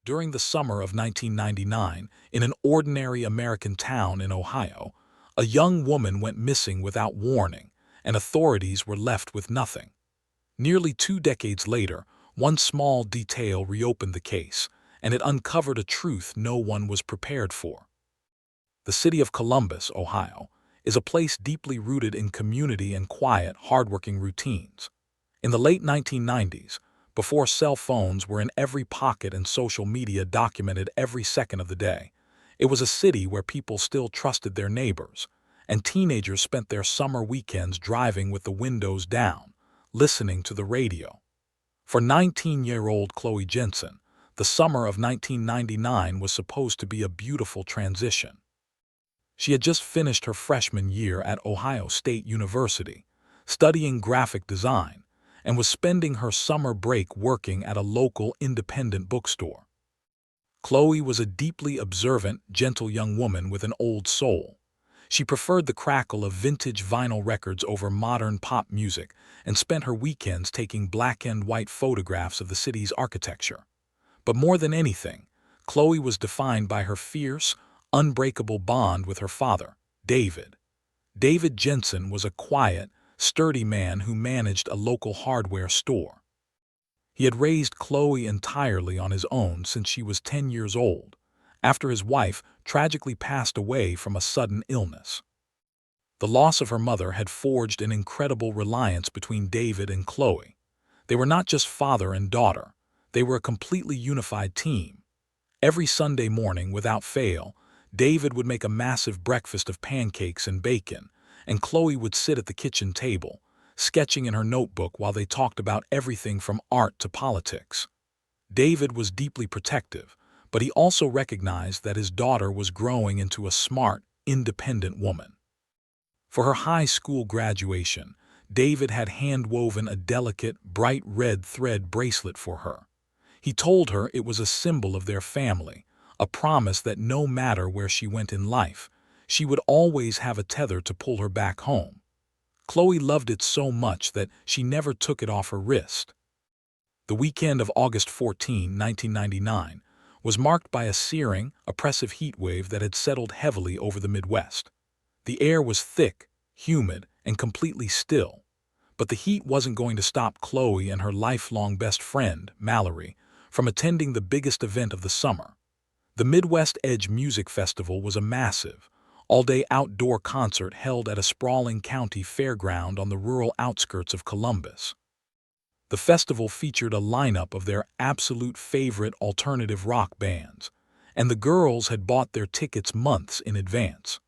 During the summer of 1999, in an ordinary American town in Ohio, a young woman went missing without warning, and authorities were left with nothing. Nearly 2 decades later, one small detail reopened the case, and it uncovered a truth no one was prepared for. The city of Columbus, Ohio, is a place deeply rooted in community and quiet, hardworking routines. In the late 1990s, before cell phones were in every pocket and social media documented every second of the day, it was a city where people still trusted their neighbors, and teenagers spent their summer weekends driving with the windows down, listening to the radio. For 19-year-old Chloe Jensen, the summer of 1999 was supposed to be a beautiful transition. She had just finished her freshman year at Ohio State University, studying graphic design, and was spending her summer break working at a local independent bookstore. Chloe was a deeply observant, gentle young woman with an old soul. She preferred the crackle of vintage vinyl records over modern pop music and spent her weekends taking black and white photographs of the city's architecture. But more than anything, Chloe was defined by her fierce, unbreakable bond with her father, David. David Jensen was a quiet, sturdy man who managed a local hardware store. He had raised Chloe entirely on his own since she was 10 years old, after his wife tragically passed away from a sudden illness. The loss of her mother had forged an incredible reliance between David and Chloe. They were not just father and daughter, they were a completely unified team. Every Sunday morning, without fail, David would make a massive breakfast of pancakes and bacon, and Chloe would sit at the kitchen table, sketching in her notebook while they talked about everything from art to politics. David was deeply protective, but he also recognized that his daughter was growing into a smart, independent woman. For her high school graduation, David had hand-woven a delicate, bright red thread bracelet for her. He told her it was a symbol of their family, a promise that no matter where she went in life, she would always have a tether to pull her back home. Chloe loved it so much that she never took it off her wrist. The weekend of August 14, 1999, was marked by a searing, oppressive heat wave that had settled heavily over the Midwest. The air was thick, humid, and completely still. But the heat wasn't going to stop Chloe and her lifelong best friend, Mallory, from attending the biggest event of the summer. The Midwest Edge Music Festival was a massive, all-day outdoor concert held at a sprawling county fairground on the rural outskirts of Columbus. The festival featured a lineup of their absolute favorite alternative rock bands, and the girls had bought their tickets months in advance.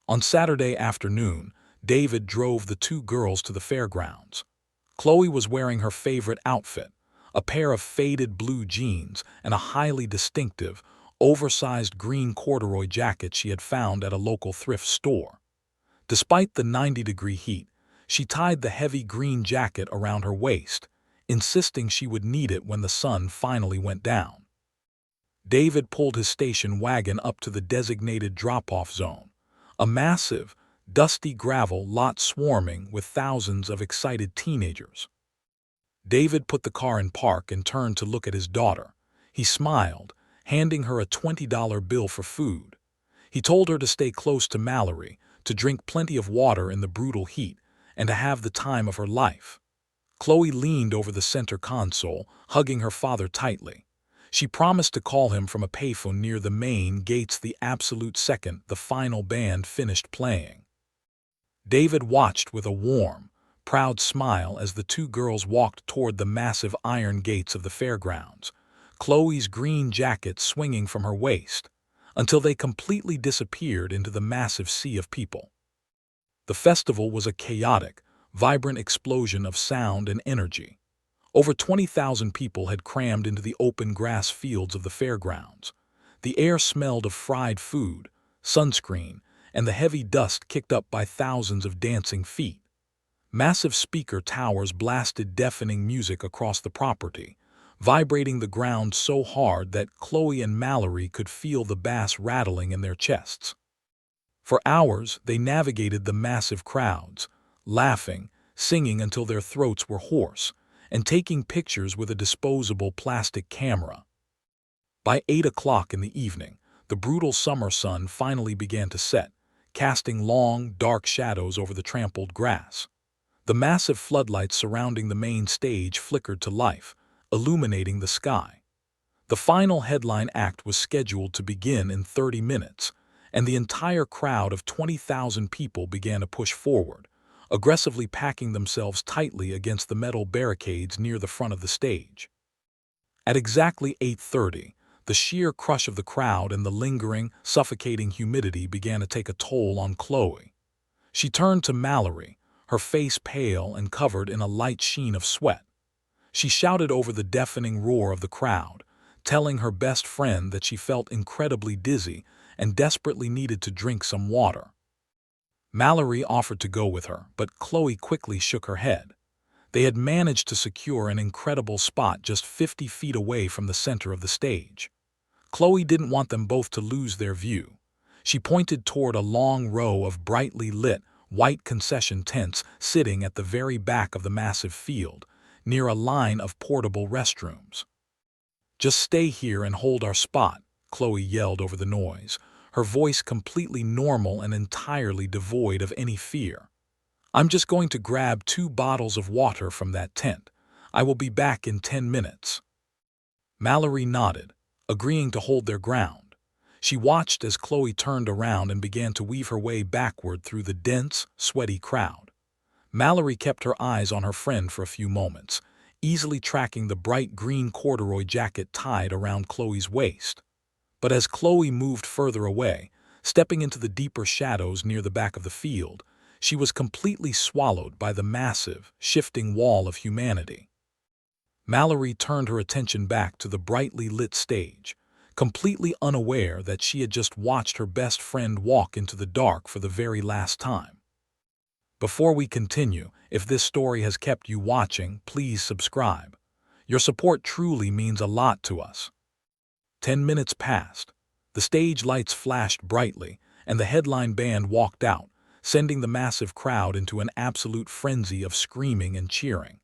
On Saturday afternoon, David drove the two girls to the fairgrounds. Chloe was wearing her favorite outfit, a pair of faded blue jeans and a highly distinctive, oversized green corduroy jacket she had found at a local thrift store. Despite the 90-degree heat, she tied the heavy green jacket around her waist, insisting she would need it when the sun finally went down. David pulled his station wagon up to the designated drop-off zone, a massive, dusty gravel lot swarming with thousands of excited teenagers. David put the car in park and turned to look at his daughter. He smiled, handing her a $20 bill for food. He told her to stay close to Mallory, to drink plenty of water in the brutal heat, and to have the time of her life. Chloe leaned over the center console, hugging her father tightly. She promised to call him from a payphone near the main gates the absolute second the final band finished playing. David watched with a warm, proud smile as the two girls walked toward the massive iron gates of the fairgrounds, Chloe's green jacket swinging from her waist, until they completely disappeared into the massive sea of people. The festival was a chaotic, vibrant explosion of sound and energy. Over 20,000 people had crammed into the open grass fields of the fairgrounds. The air smelled of fried food, sunscreen, and the heavy dust kicked up by thousands of dancing feet. Massive speaker towers blasted deafening music across the property, vibrating the ground so hard that Chloe and Mallory could feel the bass rattling in their chests. For hours, they navigated the massive crowds, laughing, singing until their throats were hoarse, and taking pictures with a disposable plastic camera. By 8 o'clock in the evening, the brutal summer sun finally began to set, casting long, dark shadows over the trampled grass. The massive floodlights surrounding the main stage flickered to life, illuminating the sky. The final headline act was scheduled to begin in 30 minutes, and the entire crowd of 20,000 people began to push forward, aggressively packing themselves tightly against the metal barricades near the front of the stage. At exactly 8:30, the sheer crush of the crowd and the lingering, suffocating humidity began to take a toll on Chloe. She turned to Mallory, her face pale and covered in a light sheen of sweat. She shouted over the deafening roar of the crowd, telling her best friend that she felt incredibly dizzy and desperately needed to drink some water. Mallory offered to go with her, but Chloe quickly shook her head. They had managed to secure an incredible spot just 50 feet away from the center of the stage. Chloe didn't want them both to lose their view. She pointed toward a long row of brightly lit, white concession tents sitting at the very back of the massive field, near a line of portable restrooms. "Just stay here and hold our spot," Chloe yelled over the noise, her voice completely normal and entirely devoid of any fear. "I'm just going to grab 2 bottles of water from that tent. I will be back in 10 minutes. Mallory nodded, agreeing to hold their ground. She watched as Chloe turned around and began to weave her way backward through the dense, sweaty crowd. Mallory kept her eyes on her friend for a few moments, easily tracking the bright green corduroy jacket tied around Chloe's waist. But as Chloe moved further away, stepping into the deeper shadows near the back of the field, she was completely swallowed by the massive, shifting wall of humanity. Mallory turned her attention back to the brightly lit stage, completely unaware that she had just watched her best friend walk into the dark for the very last time. Before we continue, if this story has kept you watching, please subscribe. Your support truly means a lot to us. 10 minutes passed. The stage lights flashed brightly, and the headline band walked out, sending the massive crowd into an absolute frenzy of screaming and cheering.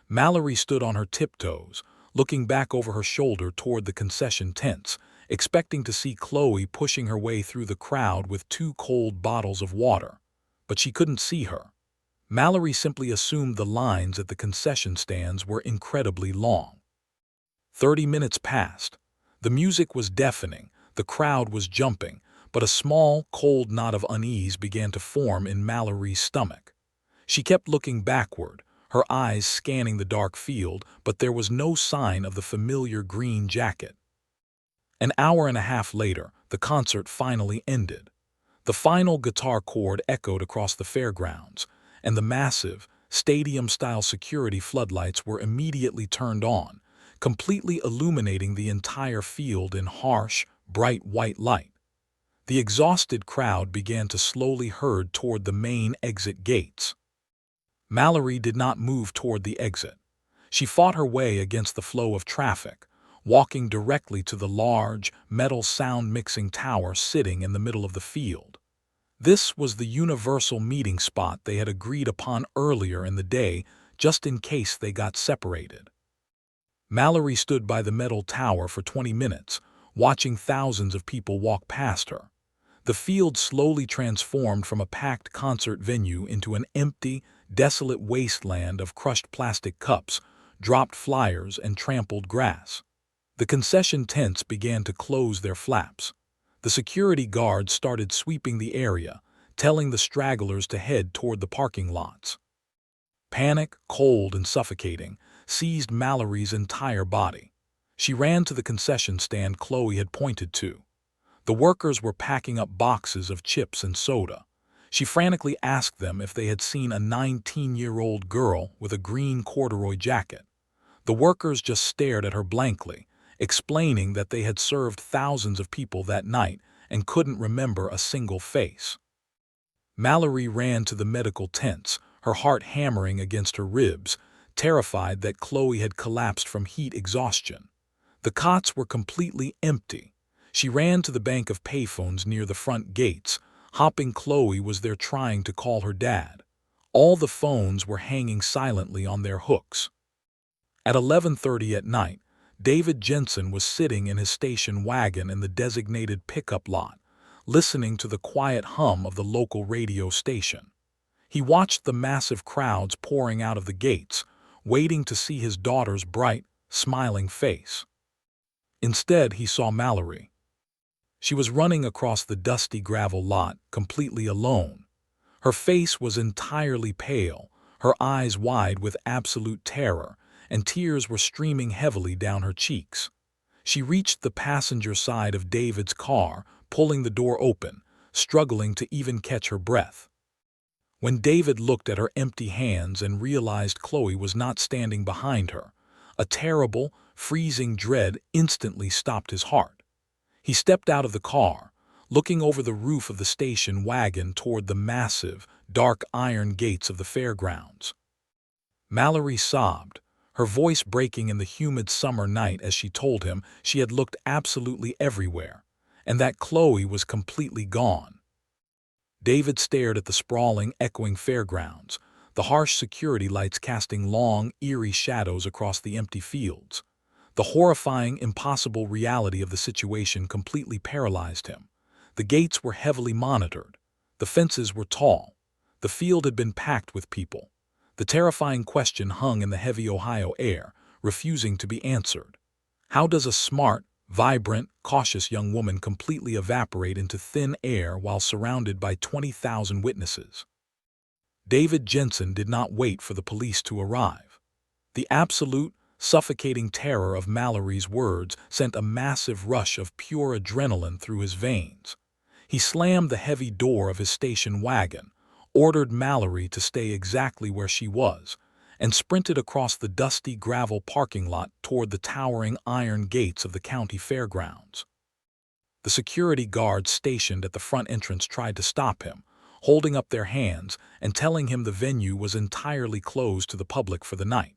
Mallory stood on her tiptoes, looking back over her shoulder toward the concession tents, expecting to see Chloe pushing her way through the crowd with 2 cold bottles of water. But she couldn't see her. Mallory simply assumed the lines at the concession stands were incredibly long. 30 minutes passed. The music was deafening, the crowd was jumping, but a small, cold knot of unease began to form in Mallory's stomach. She kept looking backward, her eyes scanning the dark field, but there was no sign of the familiar green jacket. An hour and a half later, the concert finally ended. The final guitar chord echoed across the fairgrounds, and the massive, stadium-style security floodlights were immediately turned on, completely illuminating the entire field in harsh, bright white light. The exhausted crowd began to slowly herd toward the main exit gates. Mallory did not move toward the exit. She fought her way against the flow of traffic, walking directly to the large, metal sound-mixing tower sitting in the middle of the field. This was the universal meeting spot they had agreed upon earlier in the day, just in case they got separated. Mallory stood by the metal tower for 20 minutes, watching thousands of people walk past her. The field slowly transformed from a packed concert venue into an empty, desolate wasteland of crushed plastic cups, dropped flyers, and trampled grass. The concession tents began to close their flaps. The security guards started sweeping the area, telling the stragglers to head toward the parking lots. Panic, cold and suffocating, seized Mallory's entire body. She ran to the concession stand Chloe had pointed to. The workers were packing up boxes of chips and soda. She frantically asked them if they had seen a 19-year-old girl with a green corduroy jacket. The workers just stared at her blankly, explaining that they had served thousands of people that night and couldn't remember a single face. Mallory ran to the medical tents, her heart hammering against her ribs, terrified that Chloe had collapsed from heat exhaustion. The cots were completely empty. She ran to the bank of payphones near the front gates, hoping Chloe was there trying to call her dad. All the phones were hanging silently on their hooks. At 11:30 at night, David Jensen was sitting in his station wagon in the designated pickup lot, listening to the quiet hum of the local radio station. He watched the massive crowds pouring out of the gates, waiting to see his daughter's bright, smiling face. Instead, he saw Mallory. She was running across the dusty gravel lot, completely alone. Her face was entirely pale, her eyes wide with absolute terror, and tears were streaming heavily down her cheeks. She reached the passenger side of David's car, pulling the door open, struggling to even catch her breath. When David looked at her empty hands and realized Chloe was not standing behind her, a terrible, freezing dread instantly stopped his heart. He stepped out of the car, looking over the roof of the station wagon toward the massive, dark iron gates of the fairgrounds. Mallory sobbed, her voice breaking in the humid summer night as she told him she had looked absolutely everywhere, and that Chloe was completely gone. David stared at the sprawling, echoing fairgrounds, the harsh security lights casting long, eerie shadows across the empty fields. The horrifying, impossible reality of the situation completely paralyzed him. The gates were heavily monitored. The fences were tall. The field had been packed with people. The terrifying question hung in the heavy Ohio air, refusing to be answered. How does a smart, vibrant, cautious young woman completely evaporate into thin air while surrounded by 20,000 witnesses? David Jensen did not wait for the police to arrive. The absolute, suffocating terror of Mallory's words sent a massive rush of pure adrenaline through his veins. He slammed the heavy door of his station wagon, ordered Mallory to stay exactly where she was, and sprinted across the dusty gravel parking lot toward the towering iron gates of the county fairgrounds. The security guards stationed at the front entrance tried to stop him, holding up their hands and telling him the venue was entirely closed to the public for the night.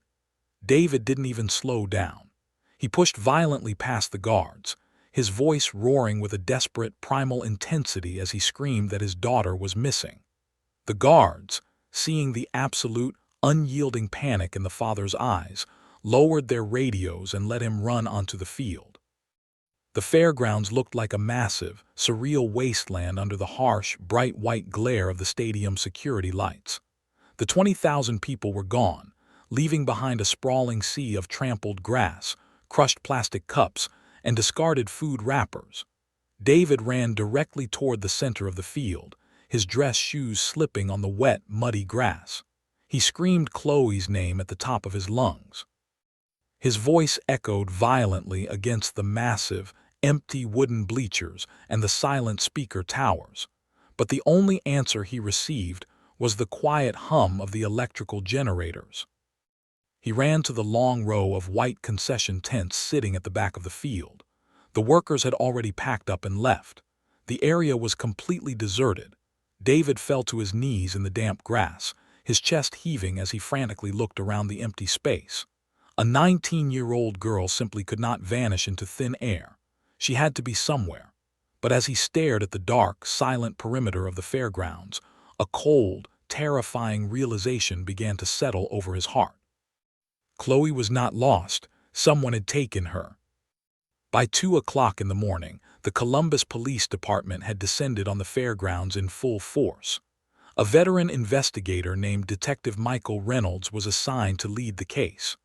David didn't even slow down. He pushed violently past the guards, his voice roaring with a desperate, primal intensity as he screamed that his daughter was missing. The guards, seeing the absolute, unyielding panic in the father's eyes, lowered their radios and let him run onto the field. The fairgrounds looked like a massive, surreal wasteland under the harsh, bright white glare of the stadium's security lights. The 20,000 people were gone, leaving behind a sprawling sea of trampled grass, crushed plastic cups, and discarded food wrappers. David ran directly toward the center of the field, his dress shoes slipping on the wet, muddy grass. He screamed Chloe's name at the top of his lungs. His voice echoed violently against the massive, empty wooden bleachers and the silent speaker towers. But the only answer he received was the quiet hum of the electrical generators. He ran to the long row of white concession tents sitting at the back of the field. The workers had already packed up and left. The area was completely deserted. David fell to his knees in the damp grass, his chest heaving as he frantically looked around the empty space. A 19-year-old girl simply could not vanish into thin air. She had to be somewhere. But as he stared at the dark, silent perimeter of the fairgrounds, a cold, terrifying realization began to settle over his heart. Chloe was not lost. Someone had taken her. By 2 o'clock in the morning, the Columbus Police Department had descended on the fairgrounds in full force. A veteran investigator named Detective Michael Reynolds was assigned to lead the case.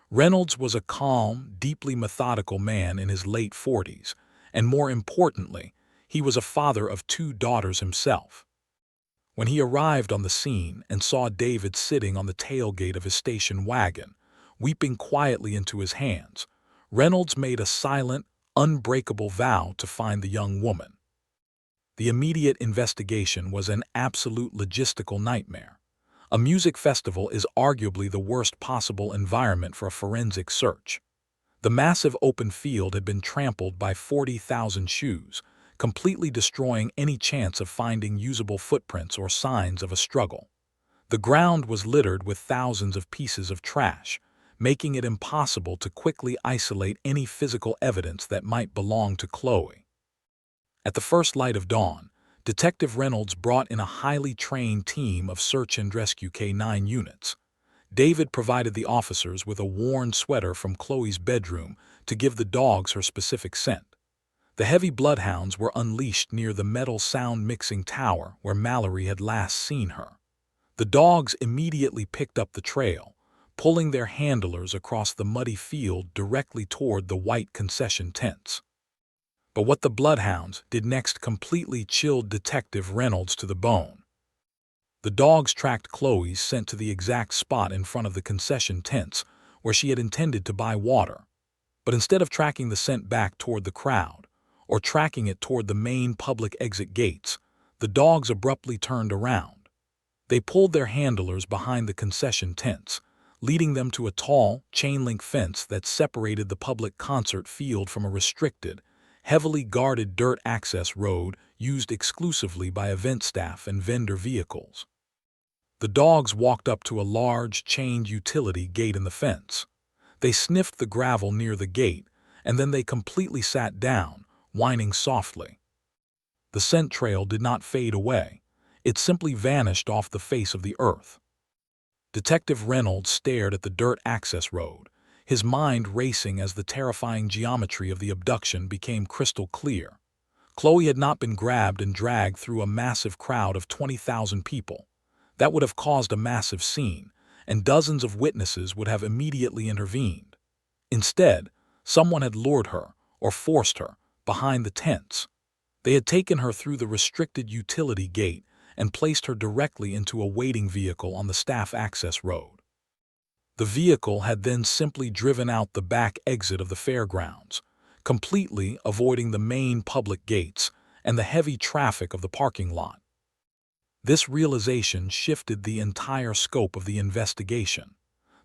Reynolds was a calm, deeply methodical man in his late 40s, and more importantly, he was a father of 2 daughters himself. When he arrived on the scene and saw David sitting on the tailgate of his station wagon, weeping quietly into his hands, Reynolds made a silent, unbreakable vow to find the young woman. The immediate investigation was an absolute logistical nightmare. A music festival is arguably the worst possible environment for a forensic search. The massive open field had been trampled by 40,000 shoes, completely destroying any chance of finding usable footprints or signs of a struggle. The ground was littered with thousands of pieces of trash, making it impossible to quickly isolate any physical evidence that might belong to Chloe. At the first light of dawn, Detective Reynolds brought in a highly trained team of search and rescue K-9 units. David provided the officers with a worn sweater from Chloe's bedroom to give the dogs her specific scent. The heavy bloodhounds were unleashed near the metal sound-mixing tower where Mallory had last seen her. The dogs immediately picked up the trail, pulling their handlers across the muddy field directly toward the white concession tents. But what the bloodhounds did next completely chilled Detective Reynolds to the bone. The dogs tracked Chloe's scent to the exact spot in front of the concession tents where she had intended to buy water. But instead of tracking the scent back toward the crowd, or tracking it toward the main public exit gates, the dogs abruptly turned around. They pulled their handlers behind the concession tents, leading them to a tall, chain-link fence that separated the public concert field from a restricted, heavily guarded dirt access road used exclusively by event staff and vendor vehicles. The dogs walked up to a large, chained utility gate in the fence. They sniffed the gravel near the gate, and then they completely sat down, whining softly. The scent trail did not fade away. It simply vanished off the face of the earth. Detective Reynolds stared at the dirt access road, his mind racing as the terrifying geometry of the abduction became crystal clear. Chloe had not been grabbed and dragged through a massive crowd of 20,000 people. That would have caused a massive scene, and dozens of witnesses would have immediately intervened. Instead, someone had lured her, or forced her, behind the tents. They had taken her through the restricted utility gate and placed her directly into a waiting vehicle on the staff access road. The vehicle had then simply driven out the back exit of the fairgrounds, completely avoiding the main public gates and the heavy traffic of the parking lot. This realization shifted the entire scope of the investigation.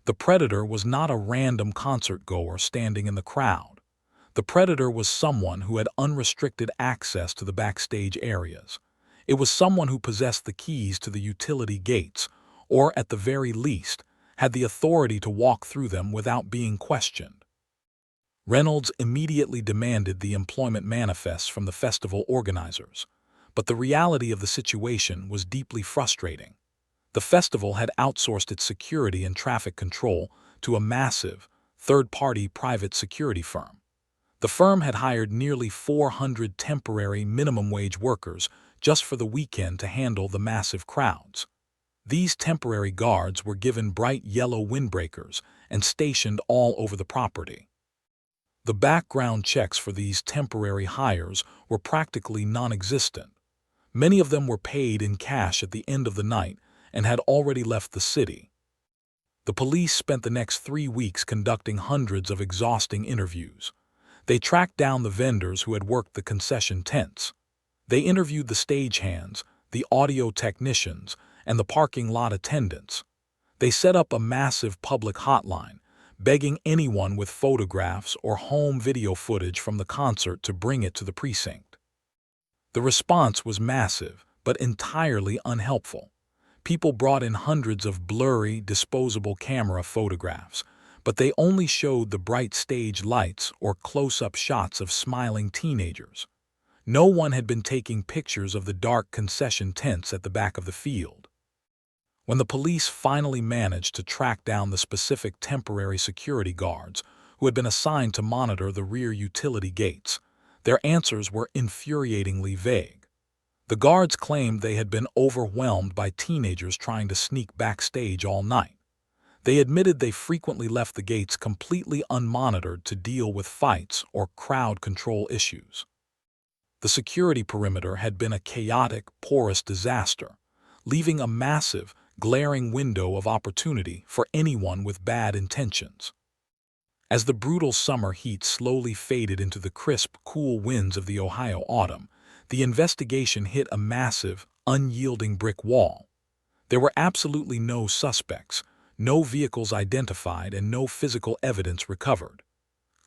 The predator was not a random concert goer standing in the crowd. The predator was someone who had unrestricted access to the backstage areas. It was someone who possessed the keys to the utility gates, or at the very least, had the authority to walk through them without being questioned. Reynolds immediately demanded the employment manifests from the festival organizers, but the reality of the situation was deeply frustrating. The festival had outsourced its security and traffic control to a massive, third-party private security firm. The firm had hired nearly 400 temporary minimum-wage workers just for the weekend to handle the massive crowds. These temporary guards were given bright yellow windbreakers and stationed all over the property. The background checks for these temporary hires were practically non-existent. Many of them were paid in cash at the end of the night and had already left the city. The police spent the next 3 weeks conducting hundreds of exhausting interviews. They tracked down the vendors who had worked the concession tents. They interviewed the stagehands, the audio technicians, and the parking lot attendants. They set up a massive public hotline, begging anyone with photographs or home video footage from the concert to bring it to the precinct. The response was massive, but entirely unhelpful. People brought in hundreds of blurry, disposable camera photographs, but they only showed the bright stage lights or close-up shots of smiling teenagers. No one had been taking pictures of the dark concession tents at the back of the field. When the police finally managed to track down the specific temporary security guards who had been assigned to monitor the rear utility gates, their answers were infuriatingly vague. The guards claimed they had been overwhelmed by teenagers trying to sneak backstage all night. They admitted they frequently left the gates completely unmonitored to deal with fights or crowd control issues. The security perimeter had been a chaotic, porous disaster, leaving a massive, glaring window of opportunity for anyone with bad intentions. As the brutal summer heat slowly faded into the crisp, cool winds of the Ohio autumn, the investigation hit a massive, unyielding brick wall. There were absolutely no suspects, no vehicles identified, and no physical evidence recovered.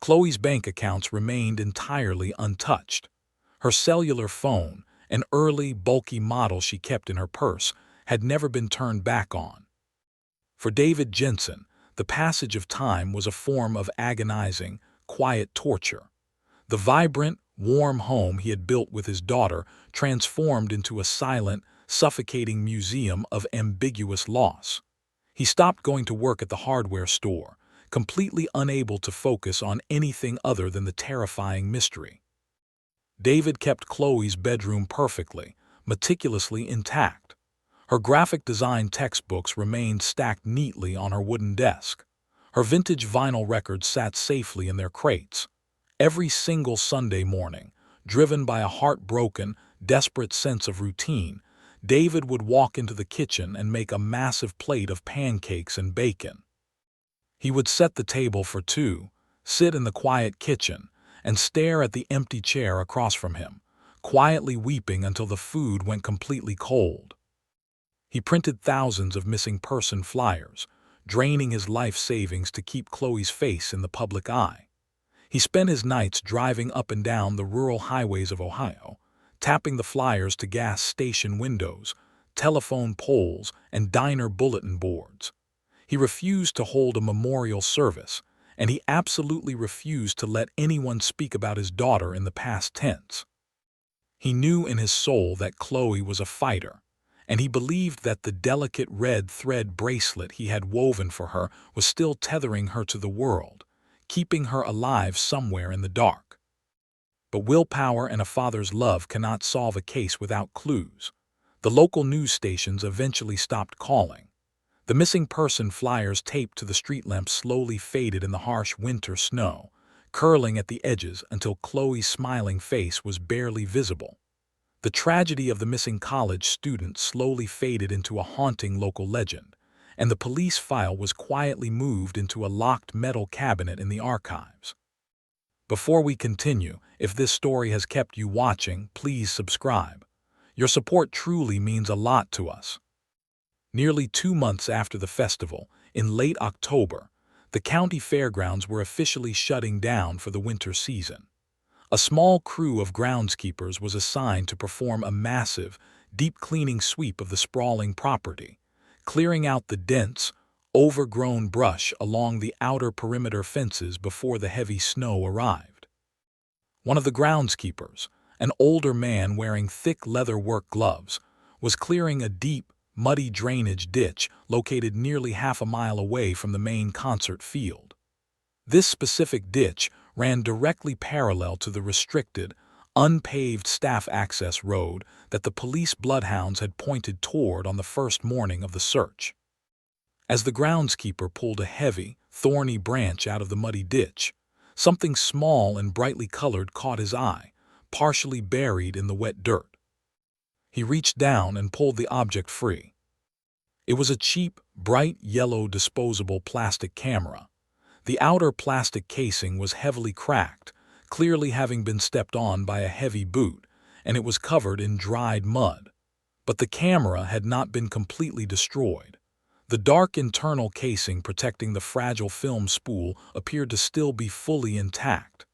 Chloe's bank accounts remained entirely untouched. Her cellular phone, an early, bulky model she kept in her purse, had never been turned back on. For David Jensen, the passage of time was a form of agonizing, quiet torture. The vibrant, warm home he had built with his daughter transformed into a silent, suffocating museum of ambiguous loss. He stopped going to work at the hardware store, completely unable to focus on anything other than the terrifying mystery. David kept Chloe's bedroom perfectly, meticulously intact. Her graphic design textbooks remained stacked neatly on her wooden desk. Her vintage vinyl records sat safely in their crates. Every single Sunday morning, driven by a heartbroken, desperate sense of routine, David would walk into the kitchen and make a massive plate of pancakes and bacon. He would set the table for two, sit in the quiet kitchen, and stare at the empty chair across from him, quietly weeping until the food went completely cold. He printed thousands of missing person flyers, draining his life savings to keep Chloe's face in the public eye. He spent his nights driving up and down the rural highways of Ohio, tapping the flyers to gas station windows, telephone poles, and diner bulletin boards. He refused to hold a memorial service, and he absolutely refused to let anyone speak about his daughter in the past tense. He knew in his soul that Chloe was a fighter, and he believed that the delicate red thread bracelet he had woven for her was still tethering her to the world, keeping her alive somewhere in the dark. But willpower and a father's love cannot solve a case without clues. The local news stations eventually stopped calling. The missing person flyers taped to the street lamps slowly faded in the harsh winter snow, curling at the edges until Chloe's smiling face was barely visible. The tragedy of the missing college student slowly faded into a haunting local legend, and the police file was quietly moved into a locked metal cabinet in the archives. Before we continue, if this story has kept you watching, please subscribe. Your support truly means a lot to us. Nearly 2 months after the festival, in late October, the county fairgrounds were officially shutting down for the winter season. A small crew of groundskeepers was assigned to perform a massive, deep-cleaning sweep of the sprawling property, clearing out the dense, overgrown brush along the outer perimeter fences before the heavy snow arrived. One of the groundskeepers, an older man wearing thick leather work gloves, was clearing a deep, muddy drainage ditch located nearly half a mile away from the main concert field. This specific ditch ran directly parallel to the restricted, unpaved staff access road that the police bloodhounds had pointed toward on the first morning of the search. As the groundskeeper pulled a heavy, thorny branch out of the muddy ditch, something small and brightly colored caught his eye, partially buried in the wet dirt. He reached down and pulled the object free. It was a cheap, bright yellow disposable plastic camera. The outer plastic casing was heavily cracked, clearly having been stepped on by a heavy boot, and it was covered in dried mud. But the camera had not been completely destroyed. The dark internal casing protecting the fragile film spool appeared to still be fully intact.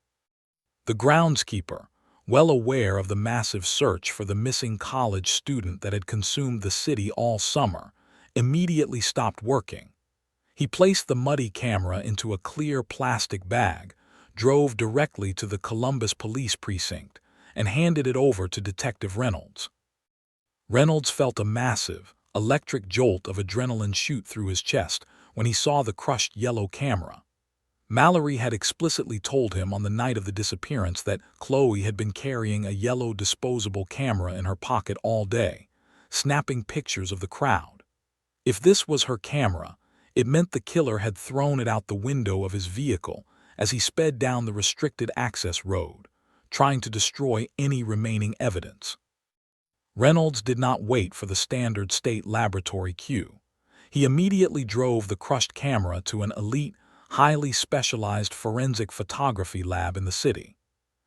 The groundskeeper, well aware of the massive search for the missing college student that had consumed the city all summer, immediately stopped working. He placed the muddy camera into a clear plastic bag, drove directly to the Columbus Police Precinct, and handed it over to Detective Reynolds. Reynolds felt a massive, electric jolt of adrenaline shoot through his chest when he saw the crushed yellow camera. Mallory had explicitly told him on the night of the disappearance that Chloe had been carrying a yellow disposable camera in her pocket all day, snapping pictures of the crowd. If this was her camera, it meant the killer had thrown it out the window of his vehicle as he sped down the restricted access road, trying to destroy any remaining evidence. Reynolds did not wait for the standard state laboratory queue. He immediately drove the crushed camera to an elite, highly specialized forensic photography lab in the city.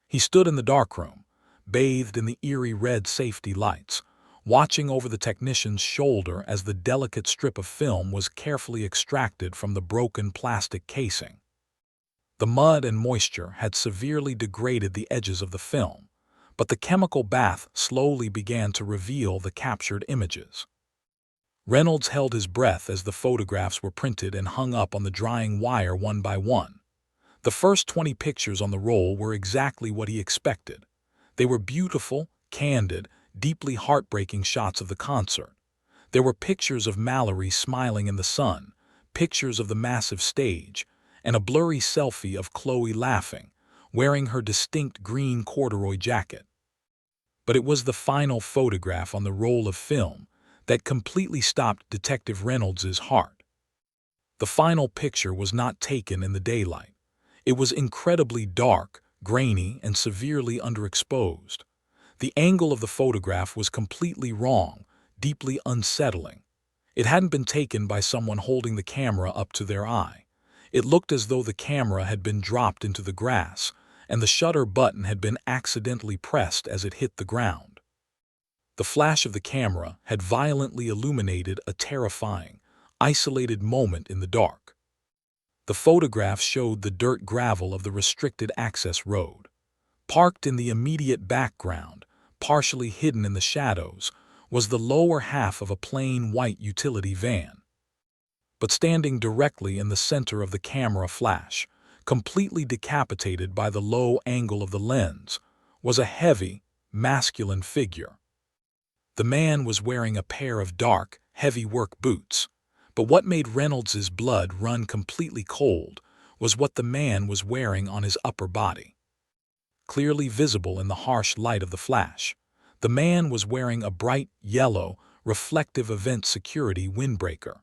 He stood in the darkroom, bathed in the eerie red safety lights, watching over the technician's shoulder as the delicate strip of film was carefully extracted from the broken plastic casing. The mud and moisture had severely degraded the edges of the film, but the chemical bath slowly began to reveal the captured images. Reynolds held his breath as the photographs were printed and hung up on the drying wire one by one. The first 20 pictures on the roll were exactly what he expected. They were beautiful, candid, deeply heartbreaking shots of the concert. There were pictures of Mallory smiling in the sun, pictures of the massive stage, and a blurry selfie of Chloe laughing, wearing her distinct green corduroy jacket. But it was the final photograph on the roll of film that completely stopped Detective Reynolds's heart. The final picture was not taken in the daylight. It was incredibly dark, grainy, and severely underexposed. The angle of the photograph was completely wrong, deeply unsettling. It hadn't been taken by someone holding the camera up to their eye. It looked as though the camera had been dropped into the grass, and the shutter button had been accidentally pressed as it hit the ground. The flash of the camera had violently illuminated a terrifying, isolated moment in the dark. The photograph showed the dirt gravel of the restricted access road. Parked in the immediate background, partially hidden in the shadows, was the lower half of a plain white utility van. But standing directly in the center of the camera flash, completely decapitated by the low angle of the lens, was a heavy, masculine figure. The man was wearing a pair of dark, heavy work boots, but what made Reynolds's blood run completely cold was what the man was wearing on his upper body. Clearly visible in the harsh light of the flash, the man was wearing a bright yellow, reflective event security windbreaker.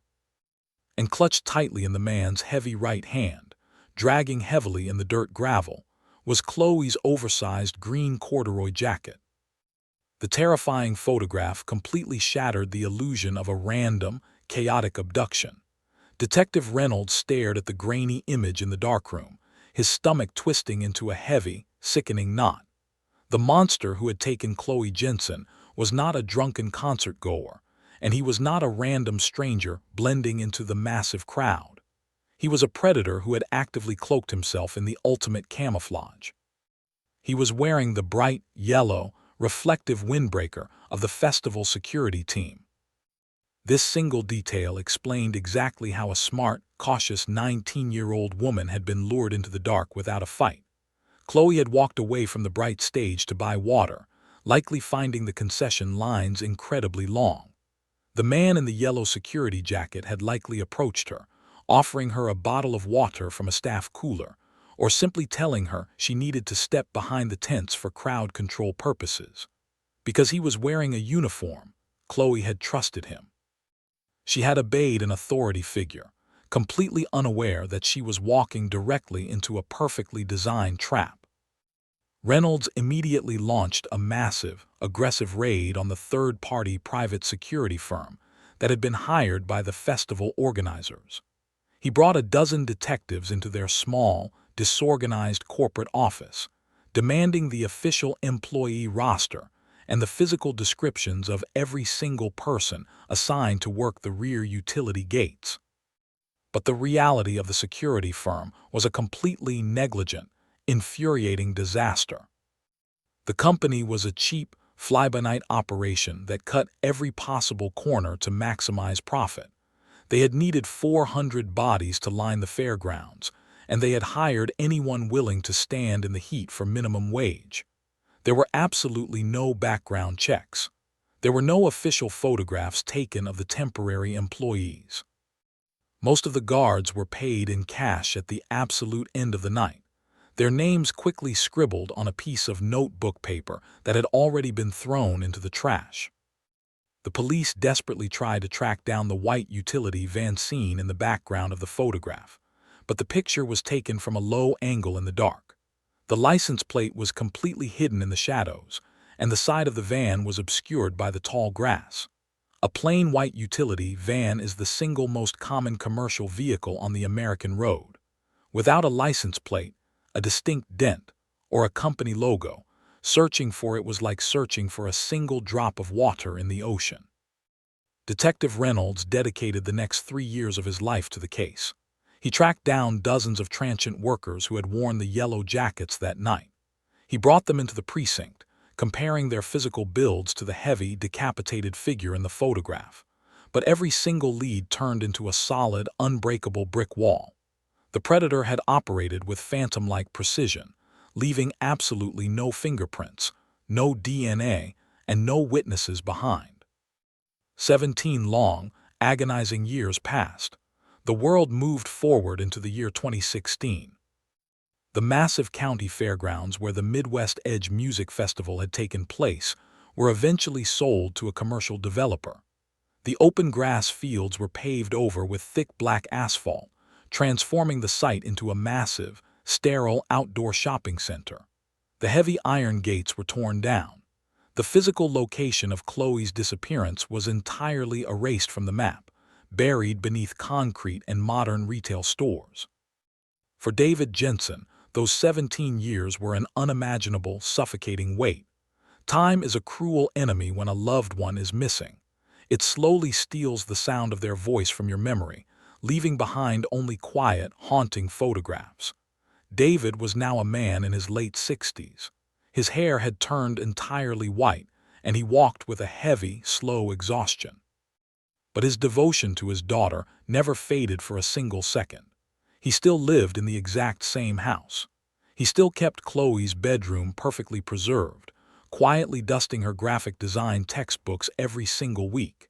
And clutched tightly in the man's heavy right hand, dragging heavily in the dirt gravel, was Chloe's oversized green corduroy jacket. The terrifying photograph completely shattered the illusion of a random, chaotic abduction. Detective Reynolds stared at the grainy image in the darkroom, his stomach twisting into a heavy, sickening knot. The monster who had taken Chloe Jensen was not a drunken concert-goer, and he was not a random stranger blending into the massive crowd. He was a predator who had actively cloaked himself in the ultimate camouflage. He was wearing the bright, yellow, reflective windbreaker of the festival security team. This single detail explained exactly how a smart, cautious 19-year-old woman had been lured into the dark without a fight. Chloe had walked away from the bright stage to buy water, likely finding the concession lines incredibly long. The man in the yellow security jacket had likely approached her, offering her a bottle of water from a staff cooler, or simply telling her she needed to step behind the tents for crowd control purposes. Because he was wearing a uniform, Chloe had trusted him. She had obeyed an authority figure, completely unaware that she was walking directly into a perfectly designed trap. Reynolds immediately launched a massive, aggressive raid on the third-party private security firm that had been hired by the festival organizers. He brought a dozen detectives into their small, disorganized corporate office, demanding the official employee roster and the physical descriptions of every single person assigned to work the rear utility gates. But the reality of the security firm was a completely negligent, infuriating disaster. The company was a cheap, fly-by-night operation that cut every possible corner to maximize profit. They had needed 400 bodies to line the fairgrounds, and they had hired anyone willing to stand in the heat for minimum wage. There were absolutely no background checks. There were no official photographs taken of the temporary employees. Most of the guards were paid in cash at the absolute end of the night, their names quickly scribbled on a piece of notebook paper that had already been thrown into the trash. The police desperately tried to track down the white utility van seen in the background of the photograph, but the picture was taken from a low angle in the dark. The license plate was completely hidden in the shadows, and the side of the van was obscured by the tall grass. A plain white utility van is the single most common commercial vehicle on the American road. Without a license plate, a distinct dent, or a company logo, searching for it was like searching for a single drop of water in the ocean. Detective Reynolds dedicated the next 3 years of his life to the case. He tracked down dozens of transient workers who had worn the yellow jackets that night. He brought them into the precinct, comparing their physical builds to the heavy, decapitated figure in the photograph. But every single lead turned into a solid, unbreakable brick wall. The predator had operated with phantom-like precision, leaving absolutely no fingerprints, no DNA, and no witnesses behind. 17 long, agonizing years passed. The world moved forward into the year 2016. The massive county fairgrounds where the Midwest Edge Music Festival had taken place were eventually sold to a commercial developer. The open grass fields were paved over with thick black asphalt, transforming the site into a massive, sterile outdoor shopping center. The heavy iron gates were torn down. The physical location of Chloe's disappearance was entirely erased from the map, buried beneath concrete and modern retail stores. For David Jensen, those 17 years were an unimaginable, suffocating weight. Time is a cruel enemy when a loved one is missing. It slowly steals the sound of their voice from your memory, leaving behind only quiet, haunting photographs. David was now a man in his late 60s. His hair had turned entirely white, and he walked with a heavy, slow exhaustion. But his devotion to his daughter never faded for a single second. He still lived in the exact same house. He still kept Chloe's bedroom perfectly preserved, quietly dusting her graphic design textbooks every single week.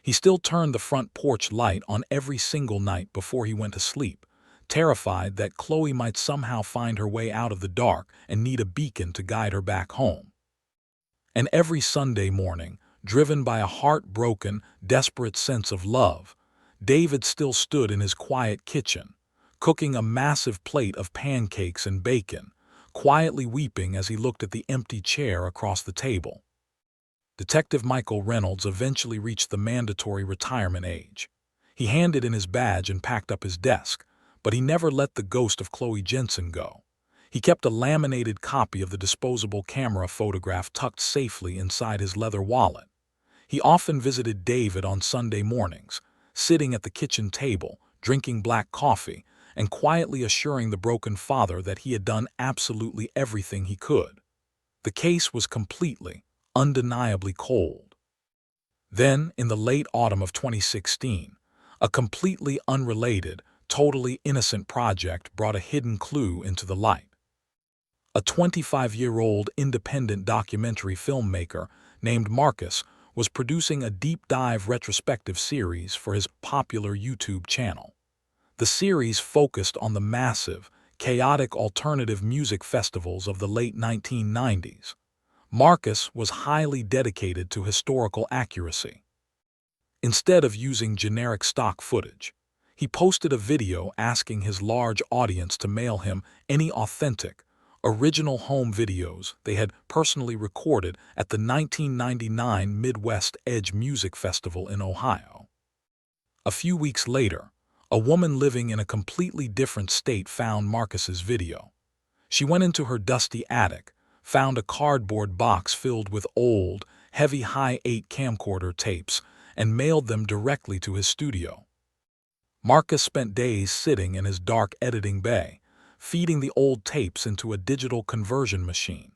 He still turned the front porch light on every single night before he went to sleep, terrified that Chloe might somehow find her way out of the dark and need a beacon to guide her back home. And every Sunday morning, driven by a heartbroken, desperate sense of love, David still stood in his quiet kitchen, cooking a massive plate of pancakes and bacon, quietly weeping as he looked at the empty chair across the table. Detective Michael Reynolds eventually reached the mandatory retirement age. He handed in his badge and packed up his desk, but he never let the ghost of Chloe Jensen go. He kept a laminated copy of the disposable camera photograph tucked safely inside his leather wallet. He often visited David on Sunday mornings, sitting at the kitchen table, drinking black coffee, and quietly assuring the broken father that he had done absolutely everything he could. The case was completely, undeniably cold. Then, in the late autumn of 2016, a completely unrelated, totally innocent project brought a hidden clue into the light. A 25-year-old independent documentary filmmaker named Marcus was producing a deep-dive retrospective series for his popular YouTube channel. The series focused on the massive, chaotic alternative music festivals of the late 1990s. Marcus was highly dedicated to historical accuracy. Instead of using generic stock footage, he posted a video asking his large audience to mail him any authentic, original home videos they had personally recorded at the 1999 Midwest Edge Music Festival in Ohio. A few weeks later, a woman living in a completely different state found Marcus's video. She went into her dusty attic, found a cardboard box filled with old, heavy high-8 camcorder tapes, and mailed them directly to his studio. Marcus spent days sitting in his dark editing bay, feeding the old tapes into a digital conversion machine.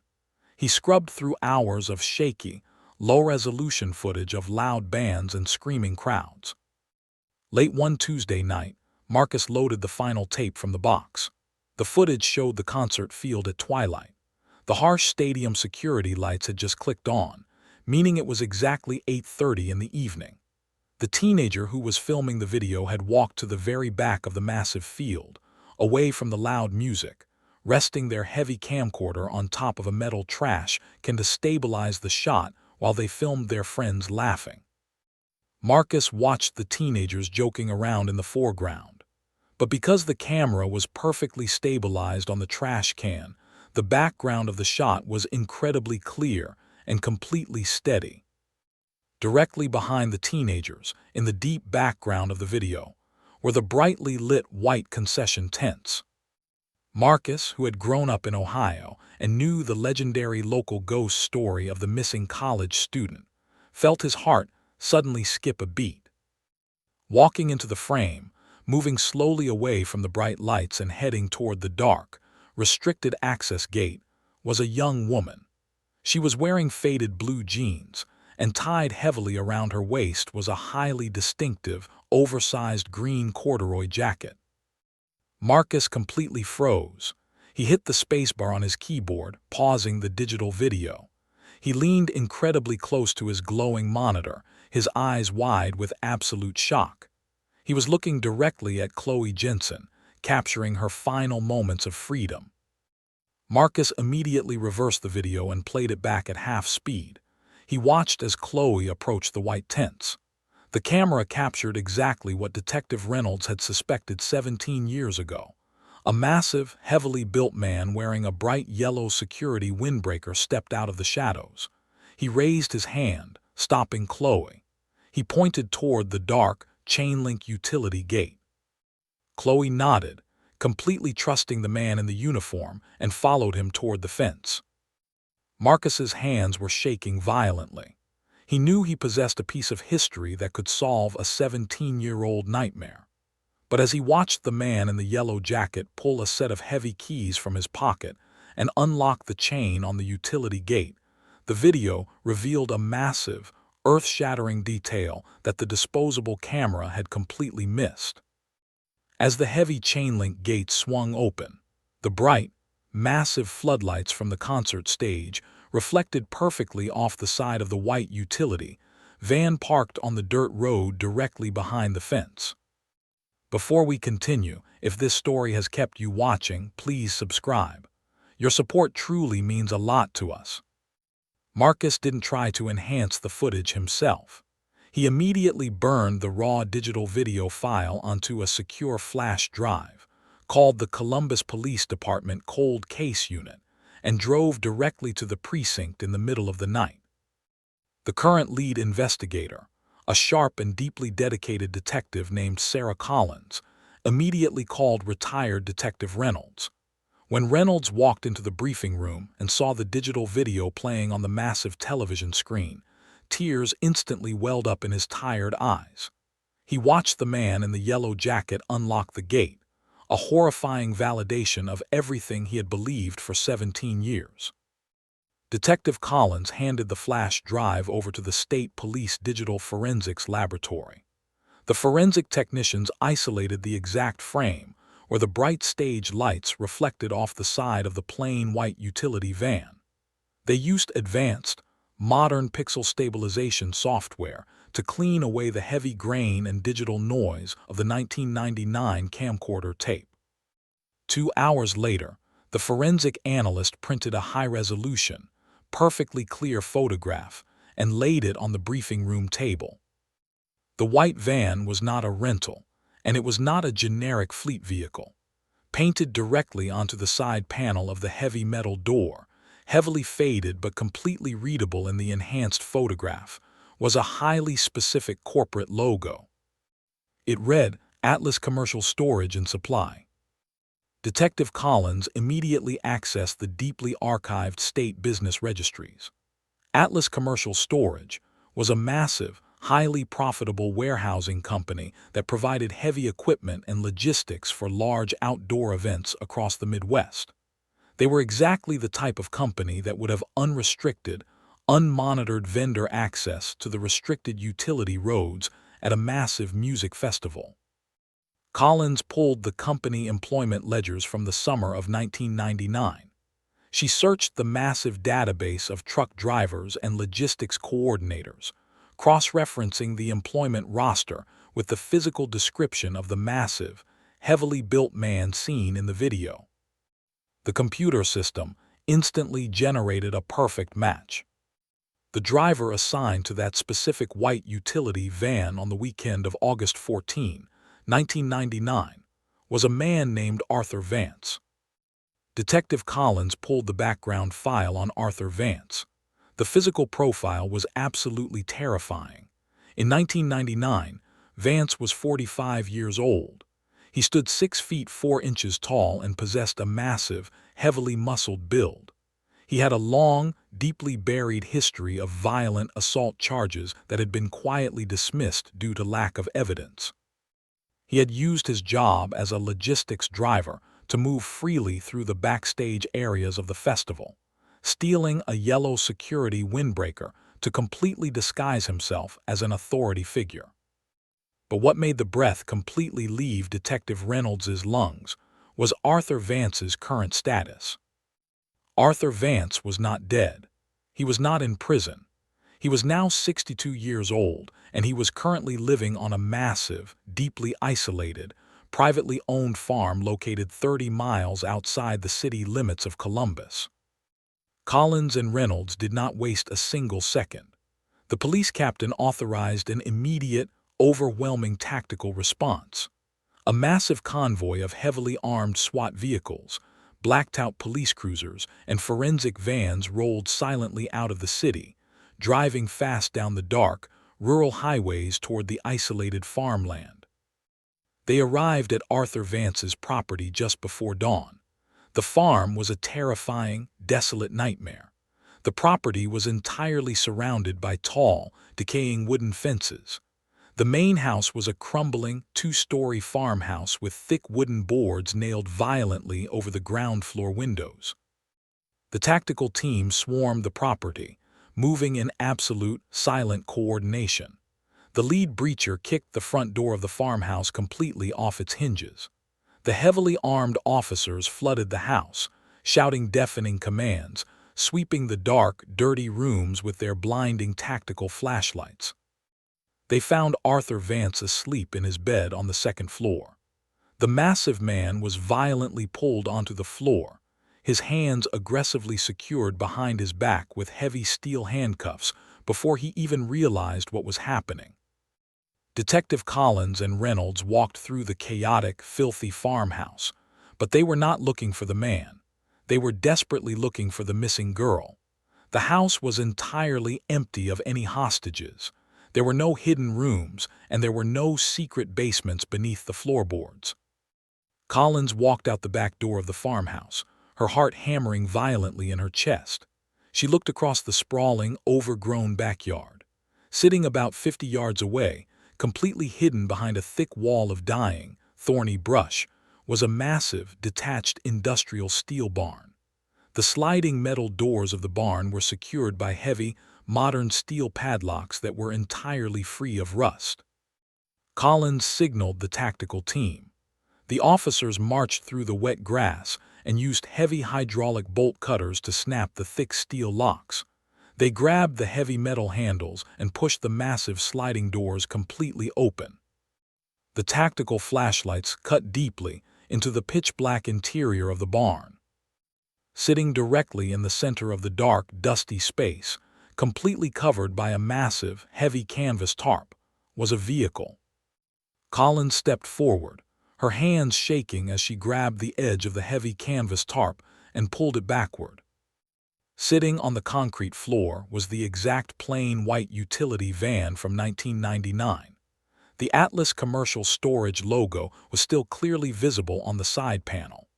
He scrubbed through hours of shaky, low-resolution footage of loud bands and screaming crowds. Late one Tuesday night, Marcus loaded the final tape from the box. The footage showed the concert field at twilight. The harsh stadium security lights had just clicked on, meaning it was exactly 8:30 in the evening. The teenager who was filming the video had walked to the very back of the massive field, away from the loud music, resting their heavy camcorder on top of a metal trash can to stabilize the shot while they filmed their friends laughing. Marcus watched the teenagers joking around in the foreground. But because the camera was perfectly stabilized on the trash can, the background of the shot was incredibly clear and completely steady. Directly behind the teenagers, in the deep background of the video, were the brightly lit white concession tents. Marcus, who had grown up in Ohio and knew the legendary local ghost story of the missing college student, felt his heart suddenly skip a beat. Walking into the frame, moving slowly away from the bright lights and heading toward the dark, restricted access gate, was a young woman. She was wearing faded blue jeans, and tied heavily around her waist was a highly distinctive, oversized green corduroy jacket. Marcus completely froze. He hit the spacebar on his keyboard, pausing the digital video. He leaned incredibly close to his glowing monitor, his eyes wide with absolute shock. He was looking directly at Chloe Jensen, capturing her final moments of freedom. Marcus immediately reversed the video and played it back at half speed. He watched as Chloe approached the white tents. The camera captured exactly what Detective Reynolds had suspected 17 years ago. A massive, heavily built man wearing a bright yellow security windbreaker stepped out of the shadows. He raised his hand, stopping Chloe. He pointed toward the dark, chain-link utility gate. Chloe nodded, completely trusting the man in the uniform, and followed him toward the fence. Marcus's hands were shaking violently. He knew he possessed a piece of history that could solve a 17-year-old nightmare. But as he watched the man in the yellow jacket pull a set of heavy keys from his pocket and unlock the chain on the utility gate, the video revealed a massive, earth-shattering detail that the disposable camera had completely missed. As the heavy chain-link gate swung open, the bright, massive floodlights from the concert stage reflected perfectly off the side of the white utility van parked on the dirt road directly behind the fence. Before we continue, if this story has kept you watching, please subscribe. Your support truly means a lot to us. Marcus didn't try to enhance the footage himself. He immediately burned the raw digital video file onto a secure flash drive, called the Columbus Police Department Cold Case Unit, and drove directly to the precinct in the middle of the night. The current lead investigator, a sharp and deeply dedicated detective named Sarah Collins, immediately called retired Detective Reynolds. When Reynolds walked into the briefing room and saw the digital video playing on the massive television screen, tears instantly welled up in his tired eyes. He watched the man in the yellow jacket unlock the gate, a horrifying validation of everything he had believed for 17 years. Detective Collins handed the flash drive over to the State Police Digital Forensics Laboratory. The forensic technicians isolated the exact frame where the bright stage lights reflected off the side of the plain white utility van. They used advanced, modern pixel stabilization software to clean away the heavy grain and digital noise of the 1999 camcorder tape. 2 hours later, the forensic analyst printed a high-resolution, perfectly clear photograph and laid it on the briefing room table. The white van was not a rental, and it was not a generic fleet vehicle. Painted directly onto the side panel of the heavy metal door, heavily faded but completely readable in the enhanced photograph, was a highly specific corporate logo. It read, Atlas Commercial Storage and Supply. Detective Collins immediately accessed the deeply archived state business registries. Atlas Commercial Storage was a massive, highly profitable warehousing company that provided heavy equipment and logistics for large outdoor events across the Midwest. They were exactly the type of company that would have unrestricted, unmonitored vendor access to the restricted utility roads at a massive music festival. Collins pulled the company employment ledgers from the summer of 1999. She searched the massive database of truck drivers and logistics coordinators, cross-referencing the employment roster with the physical description of the massive, heavily built man seen in the video. The computer system instantly generated a perfect match. The driver assigned to that specific white utility van on the weekend of August 14, 1999, was a man named Arthur Vance. Detective Collins pulled the background file on Arthur Vance. The physical profile was absolutely terrifying. In 1999, Vance was 45 years old. He stood 6 feet 4 inches tall and possessed a massive, heavily muscled build. He had a long, deeply buried history of violent assault charges that had been quietly dismissed due to lack of evidence. He had used his job as a logistics driver to move freely through the backstage areas of the festival, stealing a yellow security windbreaker to completely disguise himself as an authority figure. But what made the breath completely leave Detective Reynolds' lungs was Arthur Vance's current status. Arthur Vance was not dead. He was not in prison. He was now 62 years old, and he was currently living on a massive, deeply isolated, privately owned farm located 30 miles outside the city limits of Columbus. Collins and Reynolds did not waste a single second. The police captain authorized an immediate, overwhelming tactical response. A massive convoy of heavily armed SWAT vehicles, blacked-out police cruisers, and forensic vans rolled silently out of the city, driving fast down the dark, rural highways toward the isolated farmland. They arrived at Arthur Vance's property just before dawn. The farm was a terrifying, desolate nightmare. The property was entirely surrounded by tall, decaying wooden fences. The main house was a crumbling, two-story farmhouse with thick wooden boards nailed violently over the ground floor windows. The tactical team swarmed the property, moving in absolute, silent coordination. The lead breacher kicked the front door of the farmhouse completely off its hinges. The heavily armed officers flooded the house, shouting deafening commands, sweeping the dark, dirty rooms with their blinding tactical flashlights. They found Arthur Vance asleep in his bed on the second floor. The massive man was violently pulled onto the floor, his hands aggressively secured behind his back with heavy steel handcuffs before he even realized what was happening. Detective Collins and Reynolds walked through the chaotic, filthy farmhouse, but they were not looking for the man. They were desperately looking for the missing girl. The house was entirely empty of any hostages. There were no hidden rooms, and there were no secret basements beneath the floorboards. Collins walked out the back door of the farmhouse, her heart hammering violently in her chest. She looked across the sprawling, overgrown backyard. Sitting about 50 yards away, completely hidden behind a thick wall of dying, thorny brush, was a massive, detached industrial steel barn. The sliding metal doors of the barn were secured by heavy, modern steel padlocks that were entirely free of rust. Collins signaled the tactical team. The officers marched through the wet grass and used heavy hydraulic bolt cutters to snap the thick steel locks. They grabbed the heavy metal handles and pushed the massive sliding doors completely open. The tactical flashlights cut deeply into the pitch-black interior of the barn. Sitting directly in the center of the dark, dusty space, completely covered by a massive, heavy canvas tarp, was a vehicle. Collins stepped forward, her hands shaking as she grabbed the edge of the heavy canvas tarp and pulled it backward. Sitting on the concrete floor was the exact plain white utility van from 1999. The Atlas Commercial Storage logo was still clearly visible on the side panel.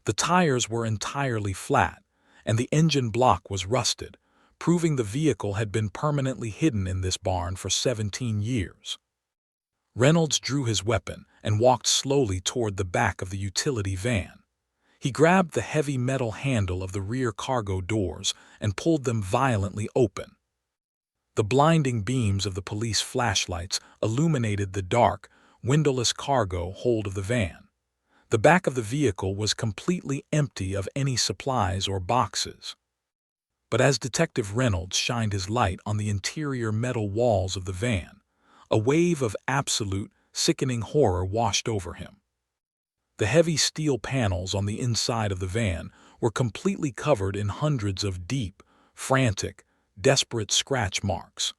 The tires were entirely flat, and the engine block was rusted, proving the vehicle had been permanently hidden in this barn for 17 years. Reynolds drew his weapon and walked slowly toward the back of the utility van. He grabbed the heavy metal handle of the rear cargo doors and pulled them violently open. The blinding beams of the police flashlights illuminated the dark, windowless cargo hold of the van. The back of the vehicle was completely empty of any supplies or boxes. But as Detective Reynolds shined his light on the interior metal walls of the van, a wave of absolute, sickening horror washed over him. The heavy steel panels on the inside of the van were completely covered in hundreds of deep, frantic, desperate scratch marks.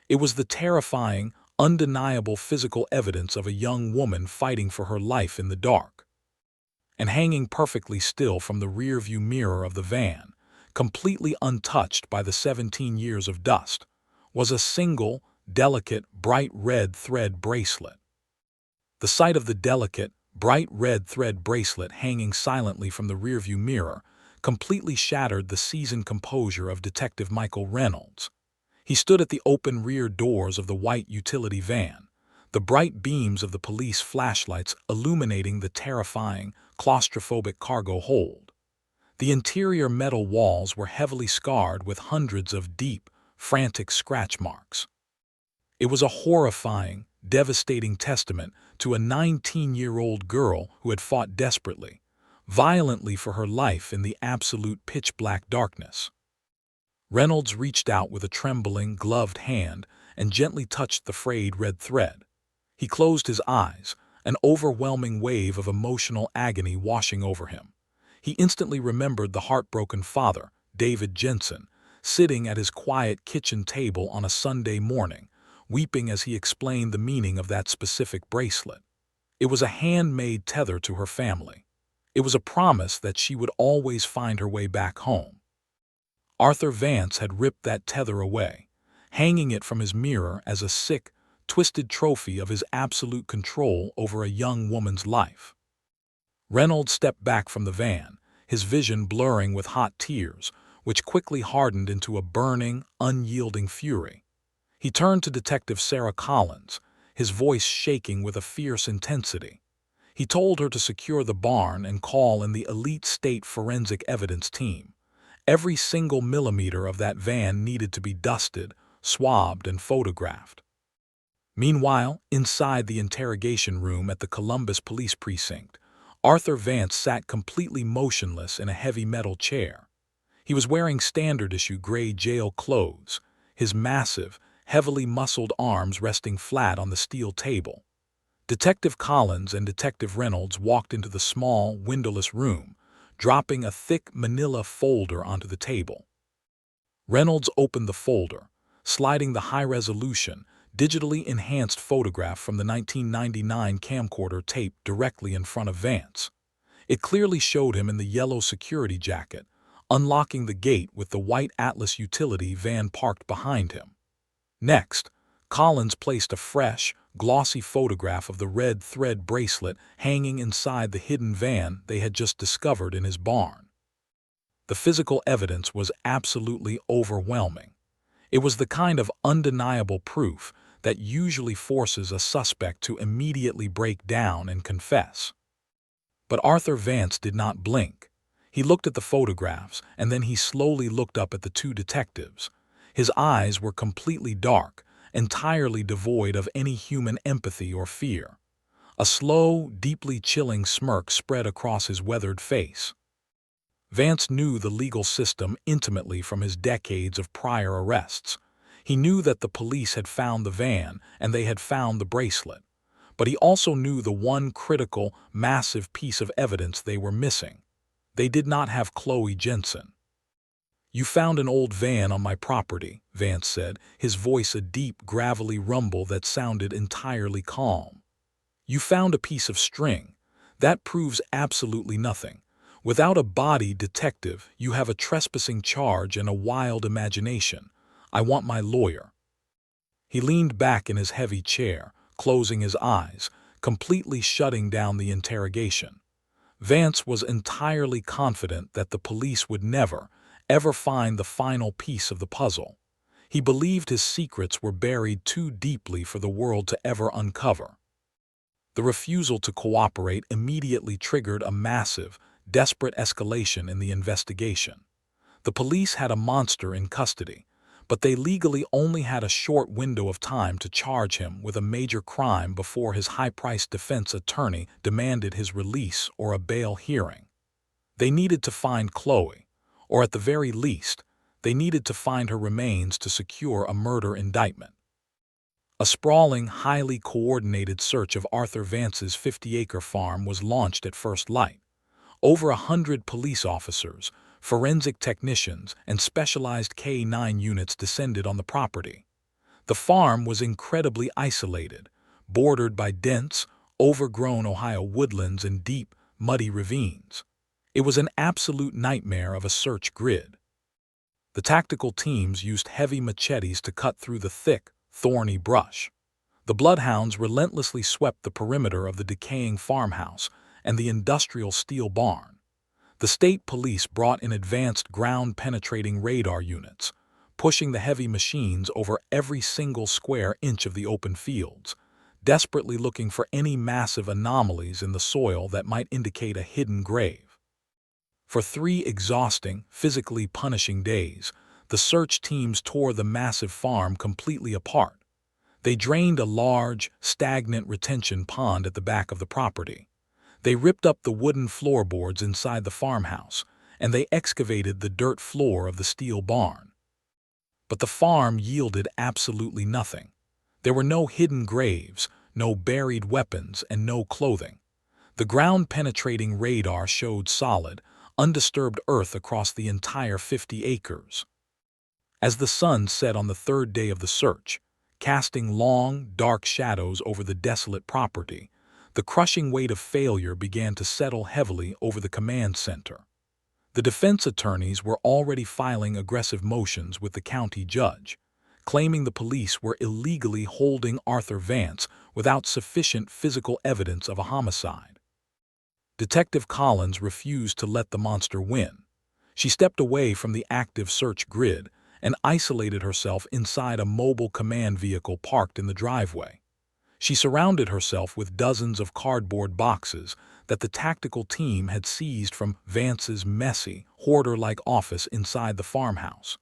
It was the terrifying, undeniable physical evidence of a young woman fighting for her life in the dark. And hanging perfectly still from the rearview mirror of the van, completely untouched by the 17 years of dust, was a single, delicate, bright red thread bracelet. The sight of the delicate, bright red thread bracelet hanging silently from the rearview mirror completely shattered the seasoned composure of Detective Michael Reynolds. He stood at the open rear doors of the white utility van, the bright beams of the police flashlights illuminating the terrifying, claustrophobic cargo hold. The interior metal walls were heavily scarred with hundreds of deep, frantic scratch marks. It was a horrifying, devastating testament to a 19-year-old girl who had fought desperately, violently for her life in the absolute pitch-black darkness. Reynolds reached out with a trembling, gloved hand and gently touched the frayed red thread. He closed his eyes, an overwhelming wave of emotional agony washing over him. He instantly remembered the heartbroken father, David Jensen, sitting at his quiet kitchen table on a Sunday morning, weeping as he explained the meaning of that specific bracelet. It was a handmade tether to her family. It was a promise that she would always find her way back home. Arthur Vance had ripped that tether away, hanging it from his mirror as a sick, twisted trophy of his absolute control over a young woman's life. Reynolds stepped back from the van, his vision blurring with hot tears, which quickly hardened into a burning, unyielding fury. He turned to Detective Sarah Collins, his voice shaking with a fierce intensity. He told her to secure the barn and call in the elite state forensic evidence team. Every single millimeter of that van needed to be dusted, swabbed, and photographed. Meanwhile, inside the interrogation room at the Columbus Police Precinct, Arthur Vance sat completely motionless in a heavy metal chair. He was wearing standard-issue gray jail clothes, his massive, heavily muscled arms resting flat on the steel table. Detective Collins and Detective Reynolds walked into the small, windowless room, dropping a thick manila folder onto the table. Reynolds opened the folder, sliding the high-resolution, digitally enhanced photograph from the 1999 camcorder tape directly in front of Vance. It clearly showed him in the yellow security jacket, unlocking the gate with the white Atlas utility van parked behind him. Next, Collins placed a fresh, glossy photograph of the red thread bracelet hanging inside the hidden van they had just discovered in his barn. The physical evidence was absolutely overwhelming. It was the kind of undeniable proof that usually forces a suspect to immediately break down and confess. But Arthur Vance did not blink. He looked at the photographs, and then he slowly looked up at the two detectives. His eyes were completely dark, entirely devoid of any human empathy or fear. A slow, deeply chilling smirk spread across his weathered face. Vance knew the legal system intimately from his decades of prior arrests. He knew that the police had found the van and they had found the bracelet. But he also knew the one critical, massive piece of evidence they were missing. They did not have Chloe Jensen. "You found an old van on my property," Vance said, his voice a deep, gravelly rumble that sounded entirely calm. "You found a piece of string. That proves absolutely nothing. Without a body, detective, you have a trespassing charge and a wild imagination. I want my lawyer." He leaned back in his heavy chair, closing his eyes, completely shutting down the interrogation. Vance was entirely confident that the police would never, ever find the final piece of the puzzle. He believed his secrets were buried too deeply for the world to ever uncover. The refusal to cooperate immediately triggered a massive, desperate escalation in the investigation. The police had a monster in custody, but they legally only had a short window of time to charge him with a major crime before his high-priced defense attorney demanded his release or a bail hearing. They needed to find Chloe, or at the very least, they needed to find her remains to secure a murder indictment. A sprawling, highly coordinated search of Arthur Vance's 50-acre farm was launched at first light. Over 100 police officers, forensic technicians, and specialized K-9 units descended on the property. The farm was incredibly isolated, bordered by dense, overgrown Ohio woodlands and deep, muddy ravines. It was an absolute nightmare of a search grid. The tactical teams used heavy machetes to cut through the thick, thorny brush. The bloodhounds relentlessly swept the perimeter of the decaying farmhouse and the industrial steel barn. The state police brought in advanced ground-penetrating radar units, pushing the heavy machines over every single square inch of the open fields, desperately looking for any massive anomalies in the soil that might indicate a hidden grave. For 3 exhausting, physically punishing days, the search teams tore the massive farm completely apart. They drained a large, stagnant retention pond at the back of the property. They ripped up the wooden floorboards inside the farmhouse, and they excavated the dirt floor of the steel barn. But the farm yielded absolutely nothing. There were no hidden graves, no buried weapons, and no clothing. The ground-penetrating radar showed solid, undisturbed earth across the entire 50 acres. As the sun set on the third day of the search, casting long, dark shadows over the desolate property, the crushing weight of failure began to settle heavily over the command center. The defense attorneys were already filing aggressive motions with the county judge, claiming the police were illegally holding Arthur Vance without sufficient physical evidence of a homicide. Detective Collins refused to let the monster win. She stepped away from the active search grid and isolated herself inside a mobile command vehicle parked in the driveway. She surrounded herself with dozens of cardboard boxes that the tactical team had seized from Vance's messy, hoarder-like office inside the farmhouse.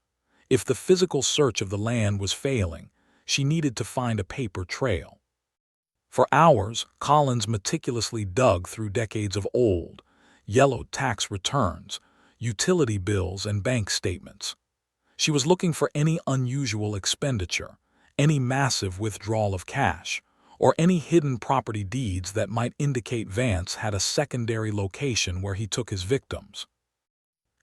If the physical search of the land was failing, she needed to find a paper trail. For hours, Collins meticulously dug through decades of old, yellowed tax returns, utility bills, and bank statements. She was looking for any unusual expenditure, any massive withdrawal of cash, or any hidden property deeds that might indicate Vance had a secondary location where he took his victims.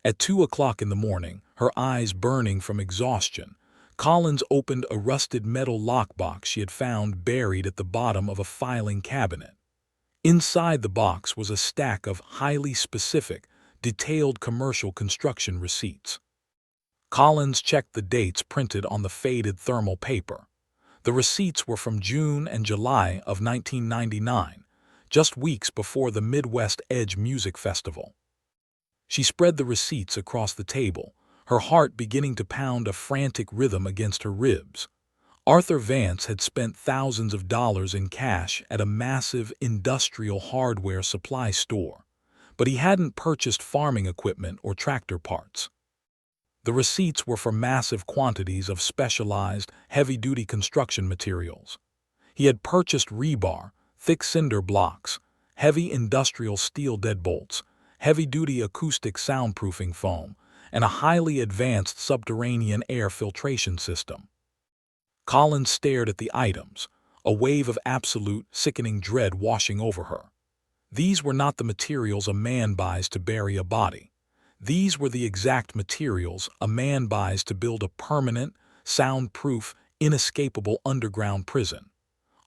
At 2 o'clock in the morning, her eyes burning from exhaustion, Collins opened a rusted metal lockbox she had found buried at the bottom of a filing cabinet. Inside the box was a stack of highly specific, detailed commercial construction receipts. Collins checked the dates printed on the faded thermal paper. The receipts were from June and July of 1999, just weeks before the Midwest Edge Music Festival. She spread the receipts across the table, her heart beginning to pound a frantic rhythm against her ribs. Arthur Vance had spent thousands of dollars in cash at a massive industrial hardware supply store, but he hadn't purchased farming equipment or tractor parts. The receipts were for massive quantities of specialized, heavy-duty construction materials. He had purchased rebar, thick cinder blocks, heavy industrial steel deadbolts, heavy-duty acoustic soundproofing foam, and a highly advanced subterranean air filtration system. Collins stared at the items, a wave of absolute, sickening dread washing over her. These were not the materials a man buys to bury a body. These were the exact materials a man buys to build a permanent, soundproof, inescapable underground prison.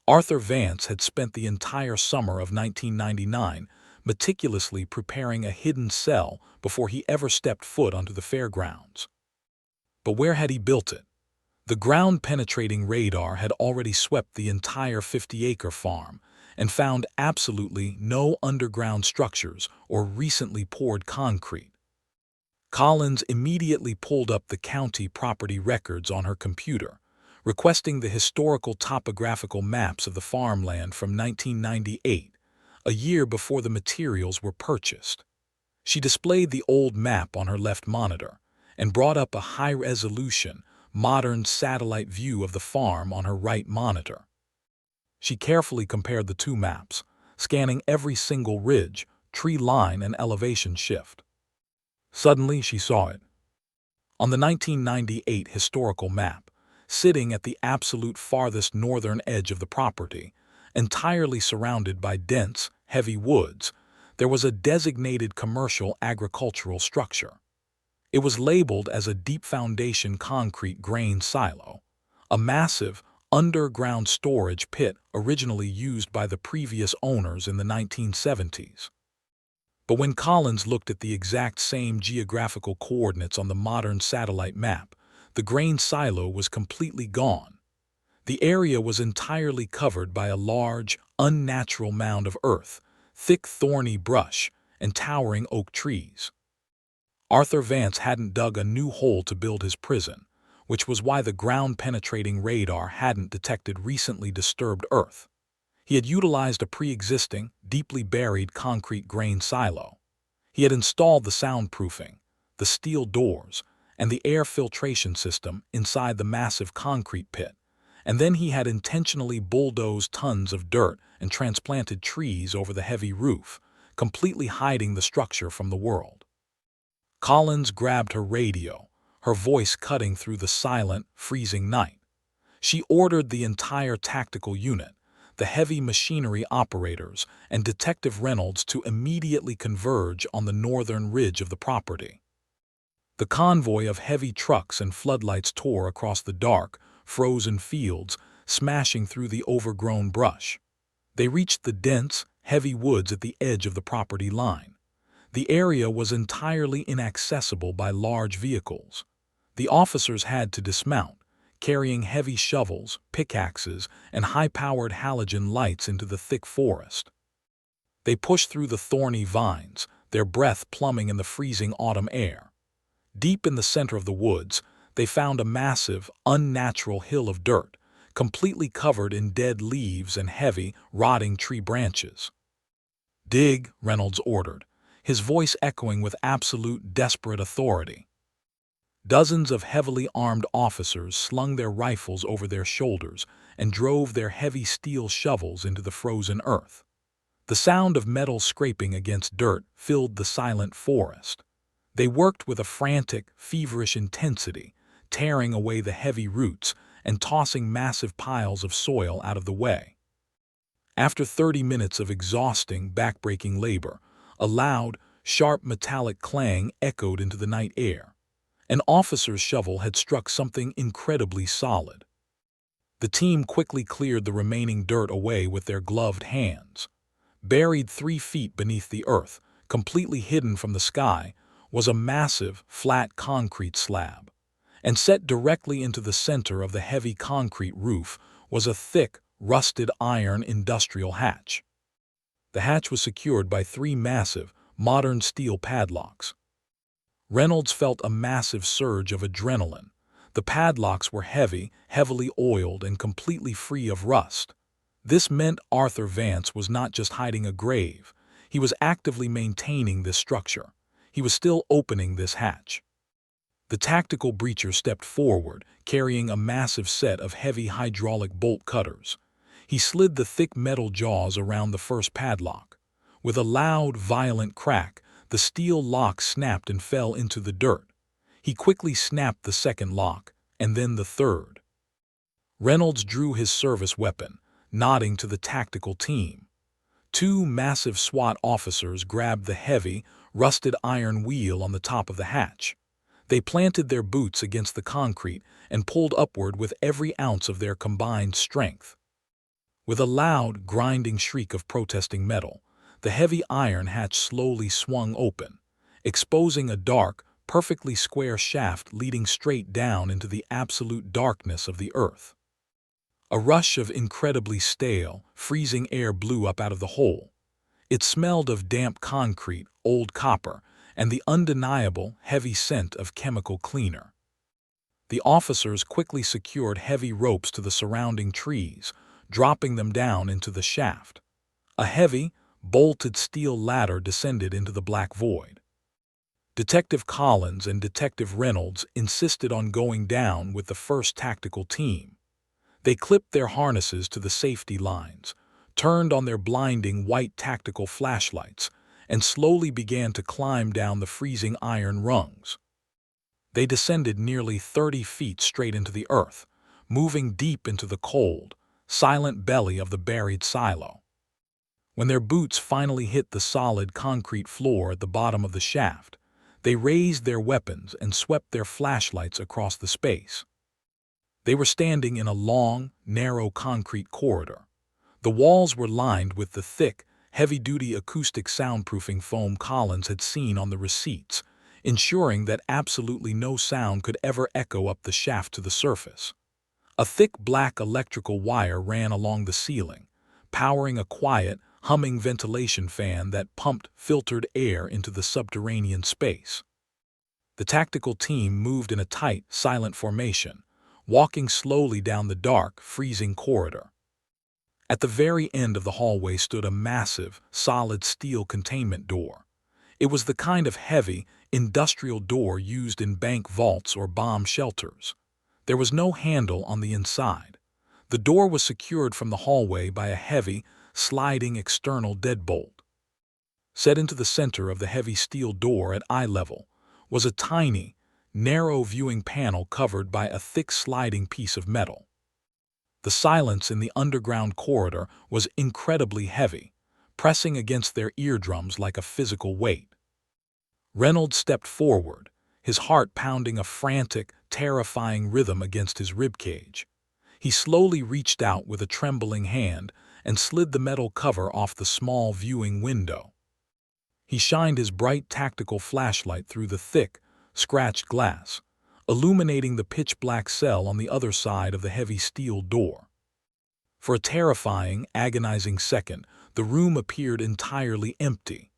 Arthur Vance had spent the entire summer of 1999 meticulously preparing a hidden cell before he ever stepped foot onto the fairgrounds. But where had he built it? The ground-penetrating radar had already swept the entire 50-acre farm and found absolutely no underground structures or recently poured concrete. Collins immediately pulled up the county property records on her computer, requesting the historical topographical maps of the farmland from 1998, a year before the materials were purchased. She displayed the old map on her left monitor and brought up a high-resolution, modern satellite view of the farm on her right monitor. She carefully compared the two maps, scanning every single ridge, tree line, and elevation shift. Suddenly, she saw it. On the 1998 historical map, sitting at the absolute farthest northern edge of the property, entirely surrounded by dense, heavy woods, there was a designated commercial agricultural structure. It was labeled as a deep foundation concrete grain silo, a massive, underground storage pit originally used by the previous owners in the 1970s. But when Collins looked at the exact same geographical coordinates on the modern satellite map, the grain silo was completely gone. The area was entirely covered by a large, unnatural mound of earth, thick thorny brush, and towering oak trees. Arthur Vance hadn't dug a new hole to build his prison, which was why the ground-penetrating radar hadn't detected recently disturbed earth. He had utilized a pre-existing, deeply buried concrete grain silo. He had installed the soundproofing, the steel doors, and the air filtration system inside the massive concrete pit, and then he had intentionally bulldozed tons of dirt and transplanted trees over the heavy roof, completely hiding the structure from the world. Collins grabbed her radio, her voice cutting through the silent, freezing night. She ordered the entire tactical unit, the heavy machinery operators, and Detective Reynolds to immediately converge on the northern ridge of the property. The convoy of heavy trucks and floodlights tore across the dark, frozen fields, smashing through the overgrown brush. They reached the dense, heavy woods at the edge of the property line. The area was entirely inaccessible by large vehicles. The officers had to dismount, carrying heavy shovels, pickaxes, and high-powered halogen lights into the thick forest. They pushed through the thorny vines, their breath plumbing in the freezing autumn air. Deep in the center of the woods, they found a massive, unnatural hill of dirt, completely covered in dead leaves and heavy, rotting tree branches. "Dig," Reynolds ordered, his voice echoing with absolute, desperate authority. Dozens of heavily armed officers slung their rifles over their shoulders and drove their heavy steel shovels into the frozen earth. The sound of metal scraping against dirt filled the silent forest. They worked with a frantic, feverish intensity, tearing away the heavy roots and tossing massive piles of soil out of the way. After 30 minutes of exhausting, backbreaking labor, a loud, sharp metallic clang echoed into the night air. An officer's shovel had struck something incredibly solid. The team quickly cleared the remaining dirt away with their gloved hands. Buried 3 feet beneath the earth, completely hidden from the sky, was a massive, flat concrete slab. And set directly into the center of the heavy concrete roof was a thick, rusted iron industrial hatch. The hatch was secured by 3 massive, modern steel padlocks. Reynolds felt a massive surge of adrenaline. The padlocks were heavy, heavily oiled, and completely free of rust. This meant Arthur Vance was not just hiding a grave. He was actively maintaining this structure. He was still opening this hatch. The tactical breacher stepped forward, carrying a massive set of heavy hydraulic bolt cutters. He slid the thick metal jaws around the first padlock. With a loud, violent crack, the steel lock snapped and fell into the dirt. He quickly snapped the second lock, and then the third. Reynolds drew his service weapon, nodding to the tactical team. 2 massive SWAT officers grabbed the heavy, rusted iron wheel on the top of the hatch. They planted their boots against the concrete and pulled upward with every ounce of their combined strength. With a loud, grinding shriek of protesting metal, the heavy iron hatch slowly swung open, exposing a dark, perfectly square shaft leading straight down into the absolute darkness of the earth. A rush of incredibly stale, freezing air blew up out of the hole. It smelled of damp concrete, old copper, and the undeniable, heavy scent of chemical cleaner. The officers quickly secured heavy ropes to the surrounding trees, dropping them down into the shaft. A heavy, bolted steel ladder descended into the black void. Detective Collins and Detective Reynolds insisted on going down with the first tactical team. They clipped their harnesses to the safety lines, turned on their blinding white tactical flashlights, and slowly began to climb down the freezing iron rungs. They descended nearly 30 feet straight into the earth, moving deep into the cold, silent belly of the buried silo. When their boots finally hit the solid concrete floor at the bottom of the shaft, they raised their weapons and swept their flashlights across the space. They were standing in a long, narrow concrete corridor. The walls were lined with the thick, heavy-duty acoustic soundproofing foam Collins had seen on the receipts, ensuring that absolutely no sound could ever echo up the shaft to the surface. A thick black electrical wire ran along the ceiling, powering a quiet, humming ventilation fan that pumped filtered air into the subterranean space. The tactical team moved in a tight, silent formation, walking slowly down the dark, freezing corridor. At the very end of the hallway stood a massive, solid steel containment door. It was the kind of heavy, industrial door used in bank vaults or bomb shelters. There was no handle on the inside. The door was secured from the hallway by a heavy, sliding external deadbolt. Set into the center of the heavy steel door at eye level was a tiny, narrow viewing panel covered by a thick sliding piece of metal. The silence in the underground corridor was incredibly heavy, pressing against their eardrums like a physical weight. Reynolds stepped forward, his heart pounding a frantic, terrifying rhythm against his ribcage. He slowly reached out with a trembling hand and slid the metal cover off the small viewing window. He shined his bright tactical flashlight through the thick, scratched glass, illuminating the pitch-black cell on the other side of the heavy steel door. For a terrifying, agonizing second, the room appeared entirely empty.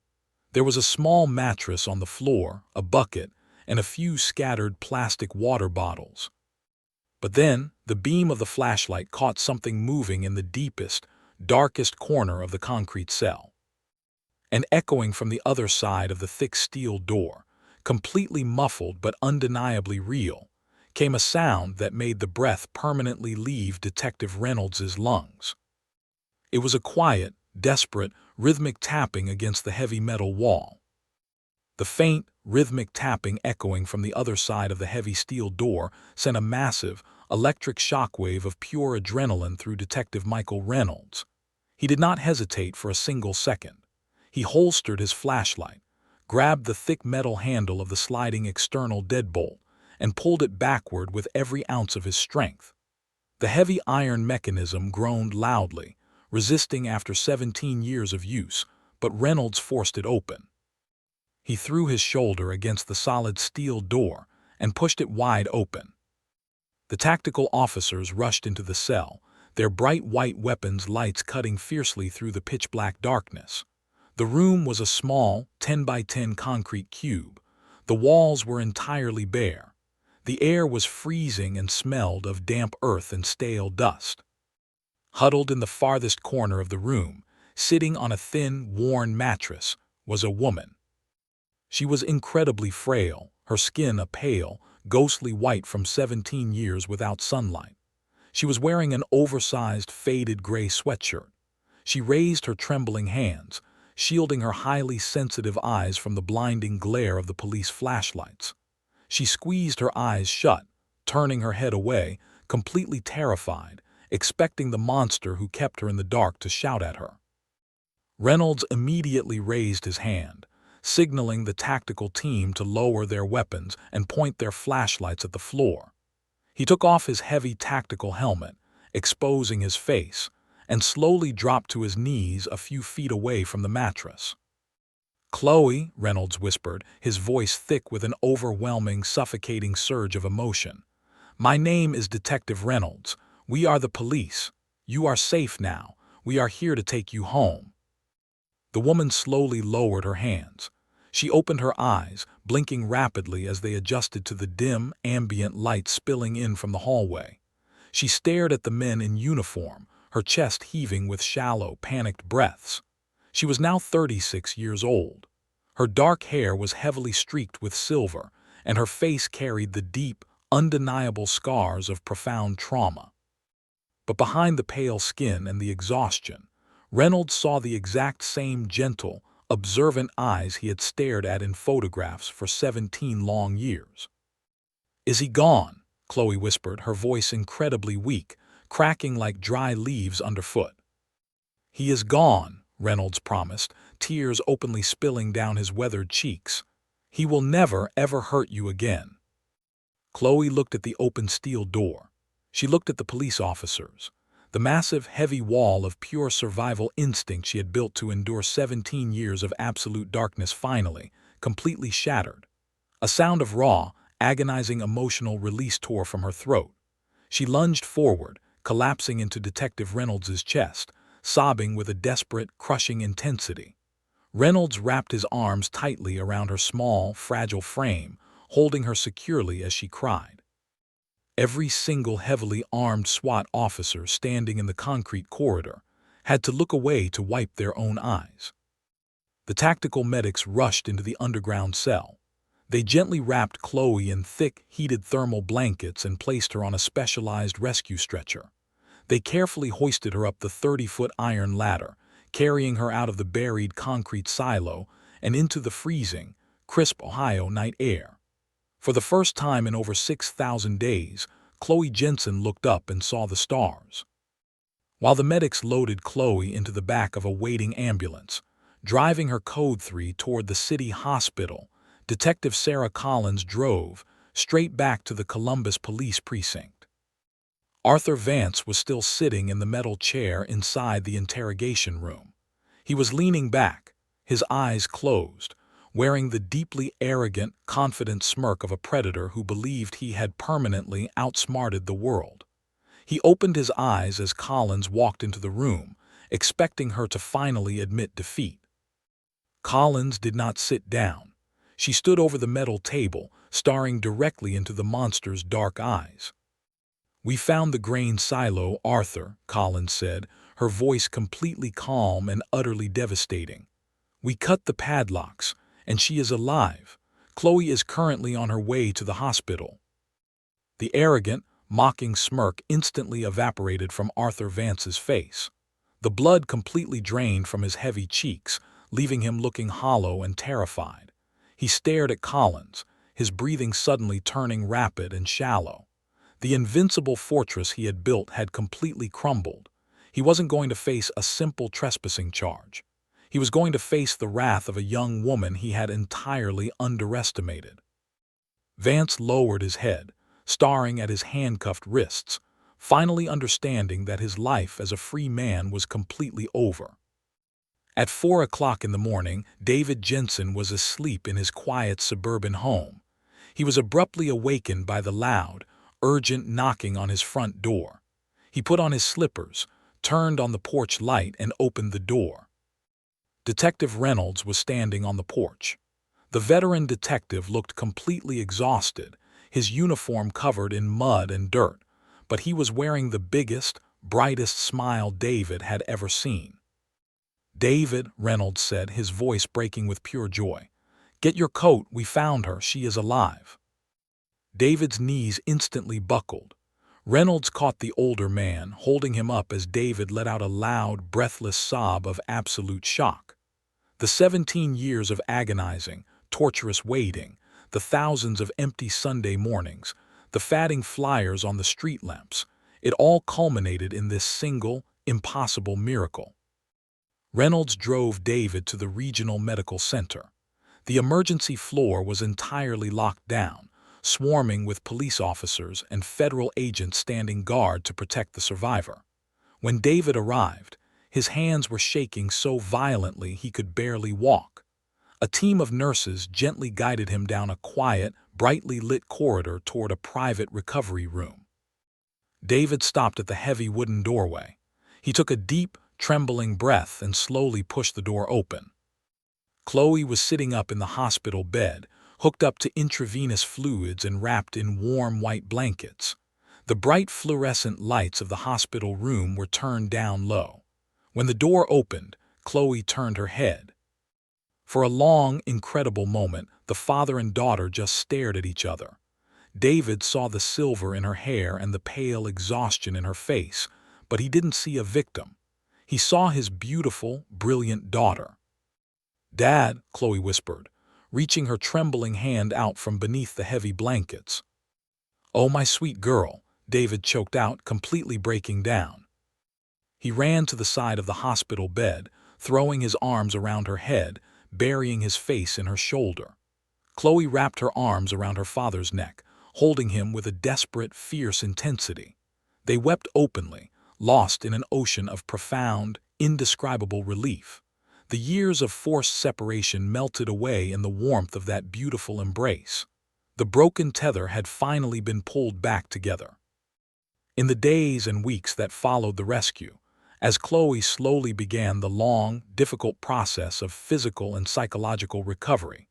There was a small mattress on the floor, a bucket, and a few scattered plastic water bottles. But then, the beam of the flashlight caught something moving in the deepest, darkest corner of the concrete cell. And echoing from the other side of the thick steel door, completely muffled but undeniably real, came a sound that made the breath permanently leave Detective Reynolds' lungs. It was a quiet, desperate, rhythmic tapping against the heavy metal wall. The faint, rhythmic tapping echoing from the other side of the heavy steel door sent a massive, electric shockwave of pure adrenaline through Detective Michael Reynolds. He did not hesitate for a single second. He holstered his flashlight, grabbed the thick metal handle of the sliding external deadbolt, and pulled it backward with every ounce of his strength. The heavy iron mechanism groaned loudly, resisting after 17 years of use, but Reynolds forced it open. He threw his shoulder against the solid steel door and pushed it wide open. The tactical officers rushed into the cell, their bright white weapons' lights cutting fiercely through the pitch-black darkness. The room was a small, 10 by 10 concrete cube. The walls were entirely bare. The air was freezing and smelled of damp earth and stale dust. Huddled in the farthest corner of the room, sitting on a thin, worn mattress, was a woman. She was incredibly frail, her skin a pale, ghostly white from 17 years without sunlight. She was wearing an oversized, faded gray sweatshirt. She raised her trembling hands, shielding her highly sensitive eyes from the blinding glare of the police flashlights. She squeezed her eyes shut, turning her head away, completely terrified, expecting the monster who kept her in the dark to shout at her. Reynolds immediately raised his hand, signaling the tactical team to lower their weapons and point their flashlights at the floor. He took off his heavy tactical helmet, exposing his face, and slowly dropped to his knees a few feet away from the mattress. "Chloe," Reynolds whispered, his voice thick with an overwhelming, suffocating surge of emotion. "My name is Detective Reynolds. We are the police. You are safe now. We are here to take you home." The woman slowly lowered her hands. She opened her eyes, blinking rapidly as they adjusted to the dim, ambient light spilling in from the hallway. She stared at the men in uniform, her chest heaving with shallow, panicked breaths. She was now 36 years old. Her dark hair was heavily streaked with silver, and her face carried the deep, undeniable scars of profound trauma. But behind the pale skin and the exhaustion, Reynolds saw the exact same gentle, observant eyes he had stared at in photographs for 17 long years. "Is he gone?" Chloe whispered, her voice incredibly weak, cracking like dry leaves underfoot. "He is gone," Reynolds promised, tears openly spilling down his weathered cheeks. "He will never, ever hurt you again." Chloe looked at the open steel door. She looked at the police officers. The massive, heavy wall of pure survival instinct she had built to endure 17 years of absolute darkness finally, completely shattered. A sound of raw, agonizing emotional release tore from her throat. She lunged forward, collapsing into Detective Reynolds' chest, sobbing with a desperate, crushing intensity. Reynolds wrapped his arms tightly around her small, fragile frame, holding her securely as she cried. Every single heavily armed SWAT officer standing in the concrete corridor had to look away to wipe their own eyes. The tactical medics rushed into the underground cell. They gently wrapped Chloe in thick, heated thermal blankets and placed her on a specialized rescue stretcher. They carefully hoisted her up the 30-foot iron ladder, carrying her out of the buried concrete silo and into the freezing, crisp Ohio night air. For the first time in over 6,000 days, Chloe Jensen looked up and saw the stars. While the medics loaded Chloe into the back of a waiting ambulance, driving her Code 3 toward the city hospital, Detective Sarah Collins drove straight back to the Columbus Police Precinct. Arthur Vance was still sitting in the metal chair inside the interrogation room. He was leaning back, his eyes closed, wearing the deeply arrogant, confident smirk of a predator who believed he had permanently outsmarted the world. He opened his eyes as Collins walked into the room, expecting her to finally admit defeat. Collins did not sit down. She stood over the metal table, staring directly into the monster's dark eyes. "We found the grain silo, Arthur," Collins said, her voice completely calm and utterly devastating. "We cut the padlocks, and she is alive. Chloe is currently on her way to the hospital." The arrogant, mocking smirk instantly evaporated from Arthur Vance's face. The blood completely drained from his heavy cheeks, leaving him looking hollow and terrified. He stared at Collins, his breathing suddenly turning rapid and shallow. The invincible fortress he had built had completely crumbled. He wasn't going to face a simple trespassing charge. He was going to face the wrath of a young woman he had entirely underestimated. Vance lowered his head, staring at his handcuffed wrists, finally understanding that his life as a free man was completely over. At 4 o'clock in the morning, David Jensen was asleep in his quiet suburban home. He was abruptly awakened by the loud, urgent knocking on his front door. He put on his slippers, turned on the porch light, and opened the door. Detective Reynolds was standing on the porch. The veteran detective looked completely exhausted, his uniform covered in mud and dirt, but he was wearing the biggest, brightest smile David had ever seen. "David," Reynolds said, his voice breaking with pure joy. "Get your coat, we found her, she is alive." David's knees instantly buckled. Reynolds caught the older man, holding him up as David let out a loud, breathless sob of absolute shock. The 17 years of agonizing, torturous waiting, the thousands of empty Sunday mornings, the fatting flyers on the street lamps, it all culminated in this single, impossible miracle. Reynolds drove David to the regional medical center. The emergency floor was entirely locked down, swarming with police officers and federal agents standing guard to protect the survivor. When David arrived, his hands were shaking so violently he could barely walk. A team of nurses gently guided him down a quiet, brightly lit corridor toward a private recovery room. David stopped at the heavy wooden doorway. He took a deep, trembling breath and slowly pushed the door open. Chloe was sitting up in the hospital bed, hooked up to intravenous fluids and wrapped in warm white blankets. The bright fluorescent lights of the hospital room were turned down low. When the door opened, Chloe turned her head. For a long, incredible moment, the father and daughter just stared at each other. David saw the silver in her hair and the pale exhaustion in her face, but he didn't see a victim. He saw his beautiful, brilliant daughter. "Dad," Chloe whispered, reaching her trembling hand out from beneath the heavy blankets. "Oh, my sweet girl," David choked out, completely breaking down. He ran to the side of the hospital bed, throwing his arms around her head, burying his face in her shoulder. Chloe wrapped her arms around her father's neck, holding him with a desperate, fierce intensity. They wept openly, lost in an ocean of profound, indescribable relief. The years of forced separation melted away in the warmth of that beautiful embrace. The broken tether had finally been pulled back together. In the days and weeks that followed the rescue, as Chloe slowly began the long, difficult process of physical and psychological recovery,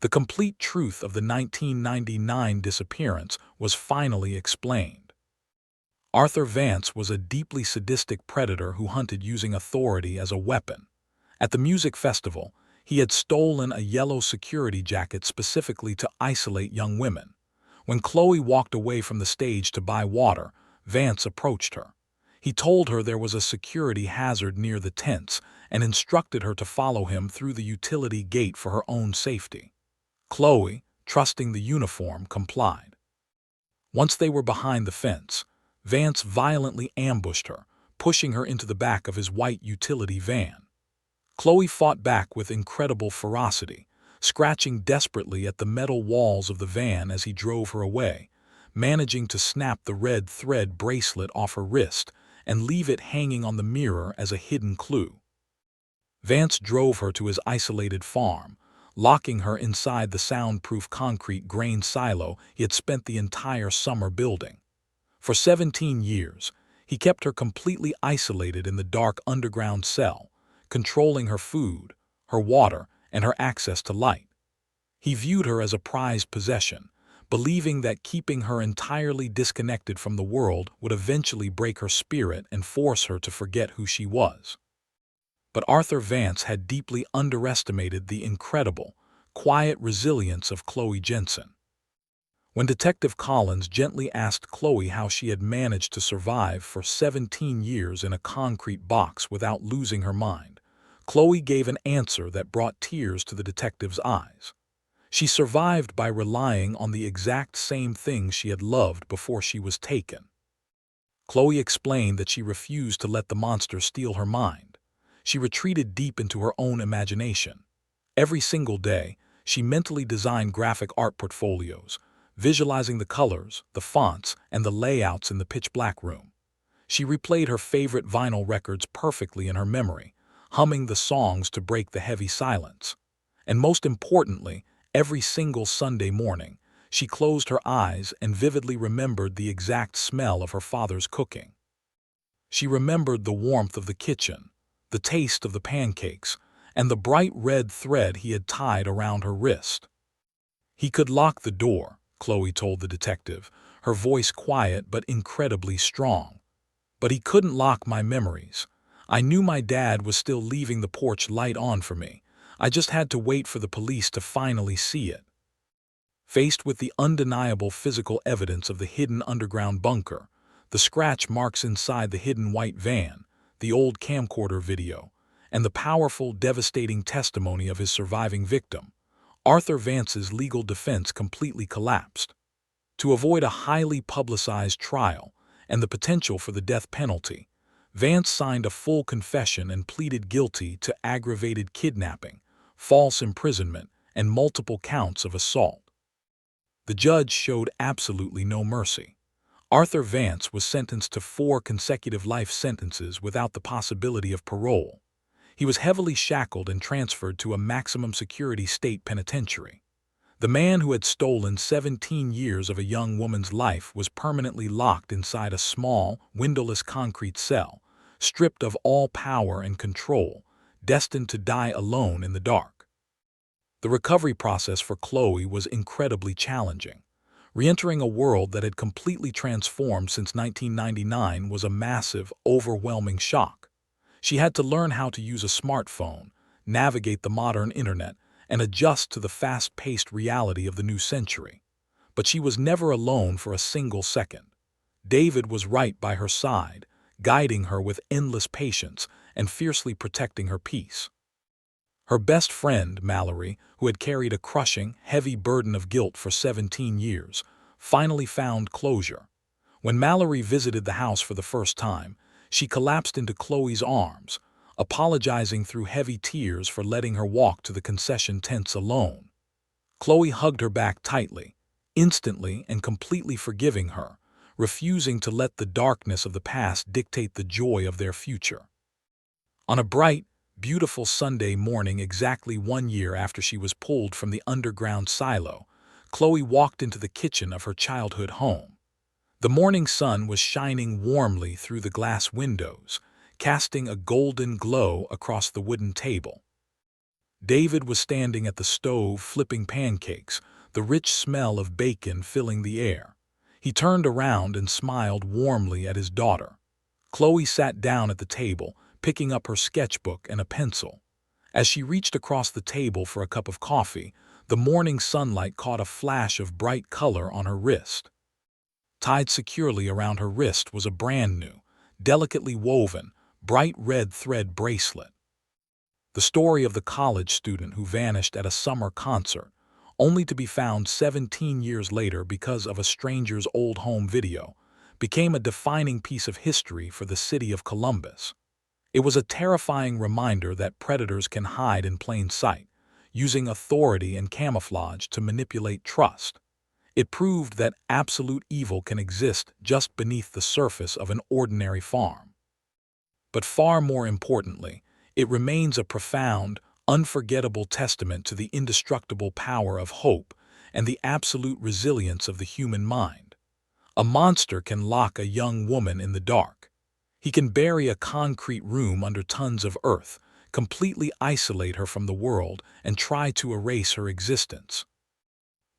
the complete truth of the 1999 disappearance was finally explained. Arthur Vance was a deeply sadistic predator who hunted using authority as a weapon. At the music festival, he had stolen a yellow security jacket specifically to isolate young women. When Chloe walked away from the stage to buy water, Vance approached her. He told her there was a security hazard near the tents and instructed her to follow him through the utility gate for her own safety. Chloe, trusting the uniform complied. Once they were behind the fence, Vance violently ambushed her, pushing her into the back of his white utility van. Chloe fought back with incredible ferocity, scratching desperately at the metal walls of the van as he drove her away, managing to snap the red thread bracelet off her wrist and leave it hanging on the mirror as a hidden clue. Vance drove her to his isolated farm, locking her inside the soundproof concrete grain silo he had spent the entire summer building. For 17 years, he kept her completely isolated in the dark underground cell, controlling her food, her water, and her access to light. He viewed her as a prized possession, believing that keeping her entirely disconnected from the world would eventually break her spirit and force her to forget who she was. But Arthur Vance had deeply underestimated the incredible, quiet resilience of Chloe Jensen. When Detective Collins gently asked Chloe how she had managed to survive for 17 years in a concrete box without losing her mind, Chloe gave an answer that brought tears to the detective's eyes. She survived by relying on the exact same things she had loved before she was taken. Chloe explained that she refused to let the monster steal her mind. She retreated deep into her own imagination. Every single day, she mentally designed graphic art portfolios, visualizing the colors, the fonts, and the layouts in the pitch-black room. She replayed her favorite vinyl records perfectly in her memory, humming the songs to break the heavy silence. And most importantly, every single Sunday morning, she closed her eyes and vividly remembered the exact smell of her father's cooking. She remembered the warmth of the kitchen, the taste of the pancakes, and the bright red thread he had tied around her wrist. "He could lock the door," Chloe told the detective, her voice quiet but incredibly strong. "But he couldn't lock my memories. I knew my dad was still leaving the porch light on for me. I just had to wait for the police to finally see it." Faced with the undeniable physical evidence of the hidden underground bunker, the scratch marks inside the hidden white van, the old camcorder video, and the powerful, devastating testimony of his surviving victim, Arthur Vance's legal defense completely collapsed. To avoid a highly publicized trial and the potential for the death penalty, Vance signed a full confession and pleaded guilty to aggravated kidnapping, false imprisonment, and multiple counts of assault. The judge showed absolutely no mercy. Arthur Vance was sentenced to 4 consecutive life sentences without the possibility of parole. He was heavily shackled and transferred to a maximum security state penitentiary. The man who had stolen 17 years of a young woman's life was permanently locked inside a small, windowless concrete cell, stripped of all power and control, destined to die alone in the dark. The recovery process for Chloe was incredibly challenging. Re-entering a world that had completely transformed since 1999 was a massive, overwhelming shock. She had to learn how to use a smartphone, navigate the modern internet, and adjust to the fast-paced reality of the new century. But she was never alone for a single second. David was right by her side, guiding her with endless patience and fiercely protecting her peace. Her best friend, Mallory, who had carried a crushing, heavy burden of guilt for 17 years, finally found closure. When Mallory visited the house for the first time, she collapsed into Chloe's arms, apologizing through heavy tears for letting her walk to the concession tents alone. Chloe hugged her back tightly, instantly and completely forgiving her, refusing to let the darkness of the past dictate the joy of their future. On a bright, beautiful Sunday morning exactly 1 year after she was pulled from the underground silo, Chloe walked into the kitchen of her childhood home. The morning sun was shining warmly through the glass windows, casting a golden glow across the wooden table. David was standing at the stove flipping pancakes, the rich smell of bacon filling the air. He turned around and smiled warmly at his daughter. Chloe sat down at the table, picking up her sketchbook and a pencil. As she reached across the table for a cup of coffee, the morning sunlight caught a flash of bright color on her wrist. Tied securely around her wrist was a brand new, delicately woven, bright red thread bracelet. The story of the college student who vanished at a summer concert, only to be found 17 years later because of a stranger's old home video, became a defining piece of history for the city of Columbus. It was a terrifying reminder that predators can hide in plain sight, using authority and camouflage to manipulate trust. It proved that absolute evil can exist just beneath the surface of an ordinary farm. But far more importantly, it remains a profound, unforgettable testament to the indestructible power of hope and the absolute resilience of the human mind. A monster can lock a young woman in the dark. He can bury a concrete room under tons of earth, completely isolate her from the world, and try to erase her existence.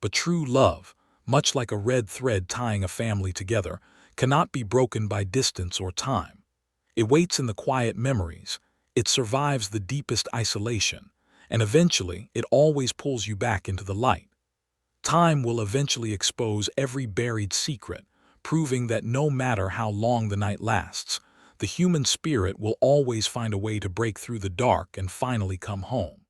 But true love, much like a red thread tying a family together, cannot be broken by distance or time. It waits in the quiet memories, it survives the deepest isolation, and eventually it always pulls you back into the light. Time will eventually expose every buried secret, proving that no matter how long the night lasts, the human spirit will always find a way to break through the dark and finally come home.